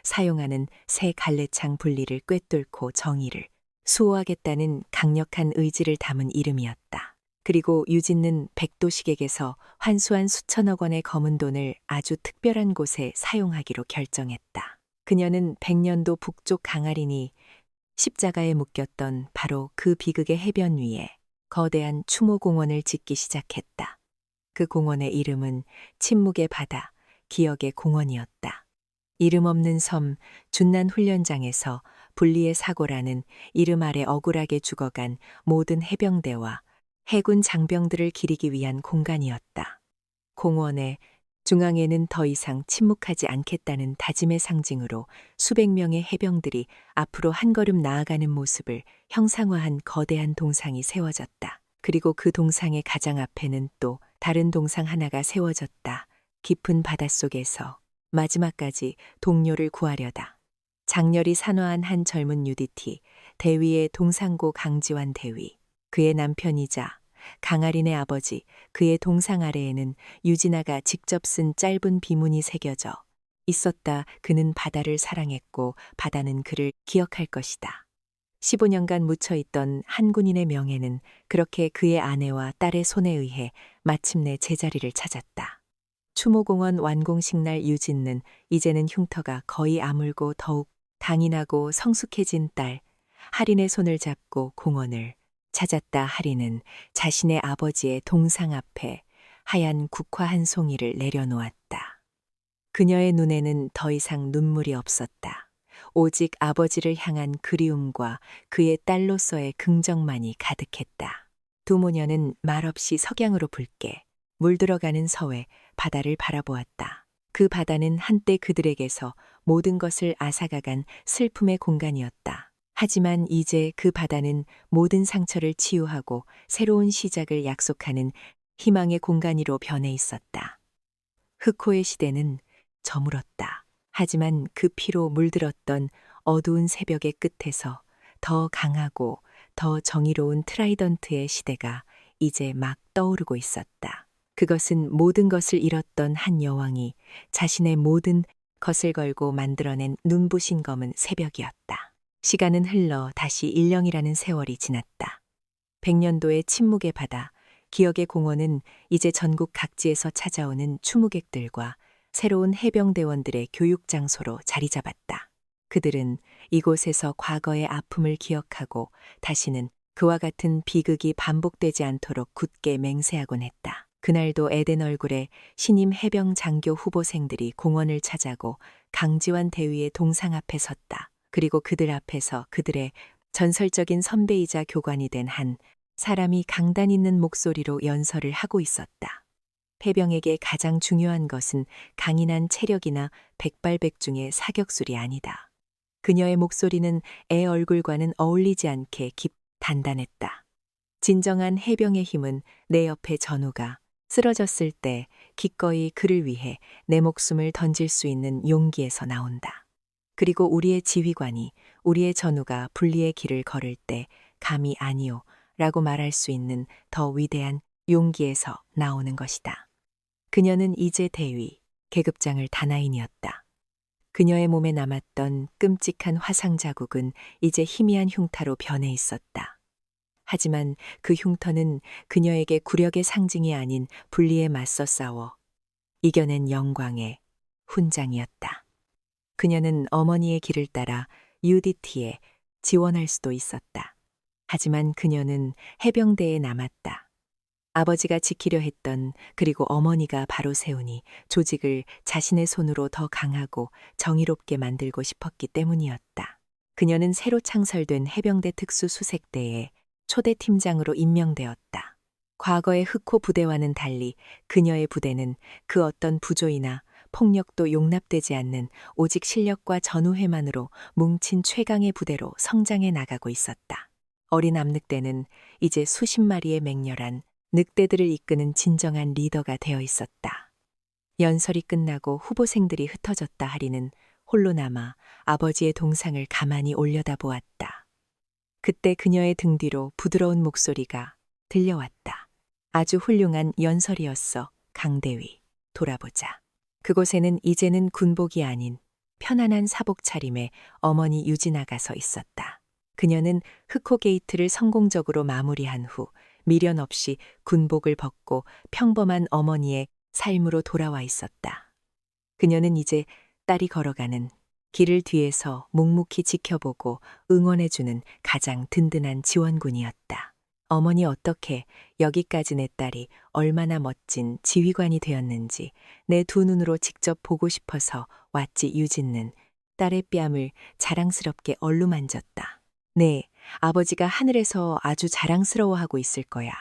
사용하는 새 갈래창 분리를 꿰뚫고 정의를 수호하겠다는 강력한 의지를 담은 이름이었다. 그리고 유진는 백도식에게서 환수한 수천억 원의 검은 돈을 아주 특별한 곳에 사용하기로 결정했다. 그녀는 백년도 북쪽 강아린이 십자가에 묶였던 바로 그 비극의 해변 위에 거대한 추모공원을 짓기 시작했다. 그 공원의 이름은 침묵의 바다, 기억의 공원이었다. 이름 없는 섬 준난 훈련장에서 분리의 사고라는 이름 아래 억울하게 죽어간 모든 해병대와 해군 장병들을 기리기 위한 공간이었다. 공원의 중앙에는 더 이상 침묵하지 않겠다는 다짐의 상징으로 수백 명의 해병들이 앞으로 한 걸음 나아가는 모습을 형상화한 거대한 동상이 세워졌다. 그리고 그 동상의 가장 앞에는 또 다른 동상 하나가 세워졌다. 깊은 바닷속에서 마지막까지 동료를 구하려다. 장렬히 산화한 한 젊은 UDT, 대위의 동상고 강지환 대위, 그의 남편이자 강아린의 아버지, 그의 동상 아래에는 유진아가 직접 쓴 짧은 비문이 새겨져 있었다. 그는 바다를 사랑했고 바다는 그를 기억할 것이다. 15년간 묻혀있던 한 군인의 명예는 그렇게 그의 아내와 딸의 손에 의해 마침내 제자리를 찾았다. 추모공원 완공식 날 유진는 이제는 흉터가 거의 아물고 더욱 강인하고 성숙해진 딸 하린의 손을 잡고 공원을 찾았다. 하린은 자신의 아버지의 동상 앞에 하얀 국화 한 송이를 내려놓았다. 그녀의 눈에는 더 이상 눈물이 없었다. 오직 아버지를 향한 그리움과 그의 딸로서의 긍정만이 가득했다. 두 모녀는 말없이 석양으로 붉게 물들어가는 서해 바다를 바라보았다. 그 바다는 한때 그들에게서 모든 것을 앗아가간 슬픔의 공간이었다. 하지만 이제 그 바다는 모든 상처를 치유하고 새로운 시작을 약속하는 희망의 공간으로 변해 있었다. 흑호의 시대는 저물었다. 하지만 그 피로 물들었던 어두운 새벽의 끝에서 더 강하고 더 정의로운 트라이던트의 시대가 이제 막 떠오르고 있었다. 그것은 모든 것을 잃었던 한 여왕이 자신의 모든 것을 걸고 만들어낸 눈부신 검은 새벽이었다. 시간은 흘러 다시 1년이라는 세월이 지났다. 100년도의 침묵의 바다, 기억의 공원은 이제 전국 각지에서 찾아오는 추무객들과 새로운 해병대원들의 교육 장소로 자리 잡았다. 그들은 이곳에서 과거의 아픔을 기억하고 다시는 그와 같은 비극이 반복되지 않도록 굳게 맹세하곤 했다. 그날도 에덴 얼굴에 신임 해병 장교 후보생들이 공원을 찾아고 강지환 대위의 동상 앞에 섰다. 그리고 그들 앞에서 그들의 전설적인 선배이자 교관이 된 한 사람이 강단 있는 목소리로 연설을 하고 있었다. 해병에게 가장 중요한 것은 강인한 체력이나 백발백중의 사격술이 아니다. 그녀의 목소리는 애 얼굴과는 어울리지 않게 단단했다. 진정한 해병의 힘은 내 옆에 전우가 쓰러졌을 때 기꺼이 그를 위해 내 목숨을 던질 수 있는 용기에서 나온다. 그리고 우리의 지휘관이 우리의 전우가 분리의 길을 걸을 때 감히 아니요 라고 말할 수 있는 더 위대한 용기에서 나오는 것이다. 그녀는 이제 대위, 계급장을 다나인이었다. 그녀의 몸에 남았던 끔찍한 화상 자국은 이제 희미한 흉터로 변해 있었다. 하지만 그 흉터는 그녀에게 굴욕의 상징이 아닌 분리에 맞서 싸워 이겨낸 영광의 훈장이었다. 그녀는 어머니의 길을 따라 UDT에 지원할 수도 있었다. 하지만 그녀는 해병대에 남았다. 아버지가 지키려 했던 그리고 어머니가 바로 세우니 조직을 자신의 손으로 더 강하고 정의롭게 만들고 싶었기 때문이었다. 그녀는 새로 창설된 해병대 특수수색대에 초대 팀장으로 임명되었다. 과거의 흑호 부대와는 달리 그녀의 부대는 그 어떤 부조이나 폭력도 용납되지 않는 오직 실력과 전우회만으로 뭉친 최강의 부대로 성장해 나가고 있었다. 어린 암늑대는 이제 수십 마리의 맹렬한 늑대들을 이끄는 진정한 리더가 되어 있었다. 연설이 끝나고 후보생들이 흩어졌다 하리는 홀로 남아 아버지의 동상을 가만히 올려다보았다. 그때 그녀의 등 뒤로 부드러운 목소리가 들려왔다. 아주 훌륭한 연설이었어, 강대위. 돌아보자. 그곳에는 이제는 군복이 아닌 편안한 사복 차림의 어머니 유진아가 서 있었다. 그녀는 흑호 게이트를 성공적으로 마무리한 후 미련 없이 군복을 벗고 평범한 어머니의 삶으로 돌아와 있었다. 그녀는 이제 딸이 걸어가는 길을 뒤에서 묵묵히 지켜보고 응원해주는 가장 든든한 지원군이었다. 어머니 어떻게 여기까지 내 딸이 얼마나 멋진 지휘관이 되었는지 내 두 눈으로 직접 보고 싶어서 왔지. 유진는 딸의 뺨을 자랑스럽게 얼루만졌다. 네, 아버지가 하늘에서 아주 자랑스러워하고 있을 거야.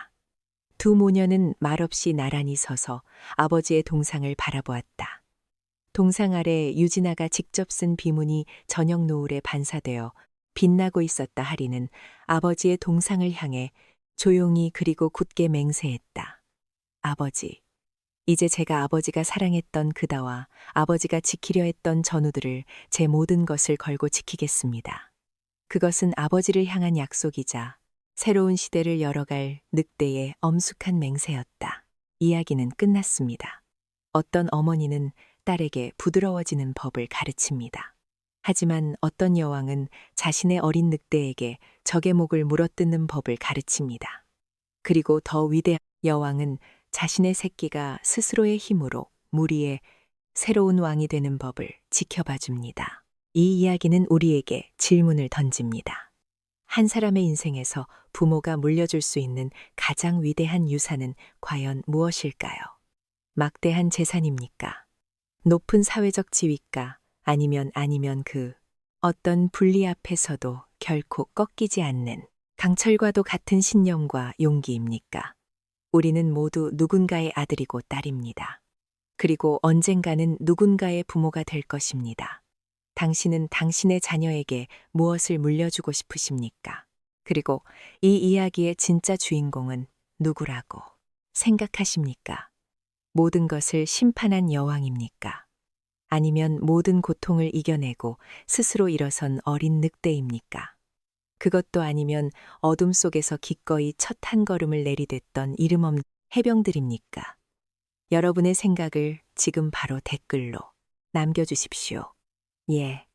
두 모녀는 말없이 나란히 서서 아버지의 동상을 바라보았다. 동상 아래 유진아가 직접 쓴 비문이 저녁 노을에 반사되어 빛나고 있었다 하리는 아버지의 동상을 향해 조용히 그리고 굳게 맹세했다. 아버지, 이제 제가 아버지가 사랑했던 그다와 아버지가 지키려 했던 전우들을 제 모든 것을 걸고 지키겠습니다. 그것은 아버지를 향한 약속이자 새로운 시대를 열어갈 늑대의 엄숙한 맹세였다. 이야기는 끝났습니다. 어떤 어머니는 딸에게 부드러워지는 법을 가르칩니다. 하지만 어떤 여왕은 자신의 어린 늑대에게 적의 목을 물어뜯는 법을 가르칩니다. 그리고 더 위대한 여왕은 자신의 새끼가 스스로의 힘으로 무리의 새로운 왕이 되는 법을 지켜봐 줍니다. 이 이야기는 우리에게 질문을 던집니다. 한 사람의 인생에서 부모가 물려줄 수 있는 가장 위대한 유산은 과연 무엇일까요? 막대한 재산입니까? 높은 사회적 지위가 아니면 그 어떤 분리 앞에서도 결코 꺾이지 않는 강철과도 같은 신념과 용기입니까? 우리는 모두 누군가의 아들이고 딸입니다. 그리고 언젠가는 누군가의 부모가 될 것입니다. 당신은 당신의 자녀에게 무엇을 물려주고 싶으십니까? 그리고 이 이야기의 진짜 주인공은 누구라고 생각하십니까? 모든 것을 심판한 여왕입니까? 아니면 모든 고통을 이겨내고 스스로 일어선 어린 늑대입니까? 그것도 아니면 어둠 속에서 기꺼이 첫 한 걸음을 내디뎠던 이름 없는 해병들입니까? 여러분의 생각을 지금 바로 댓글로 남겨주십시오. 예.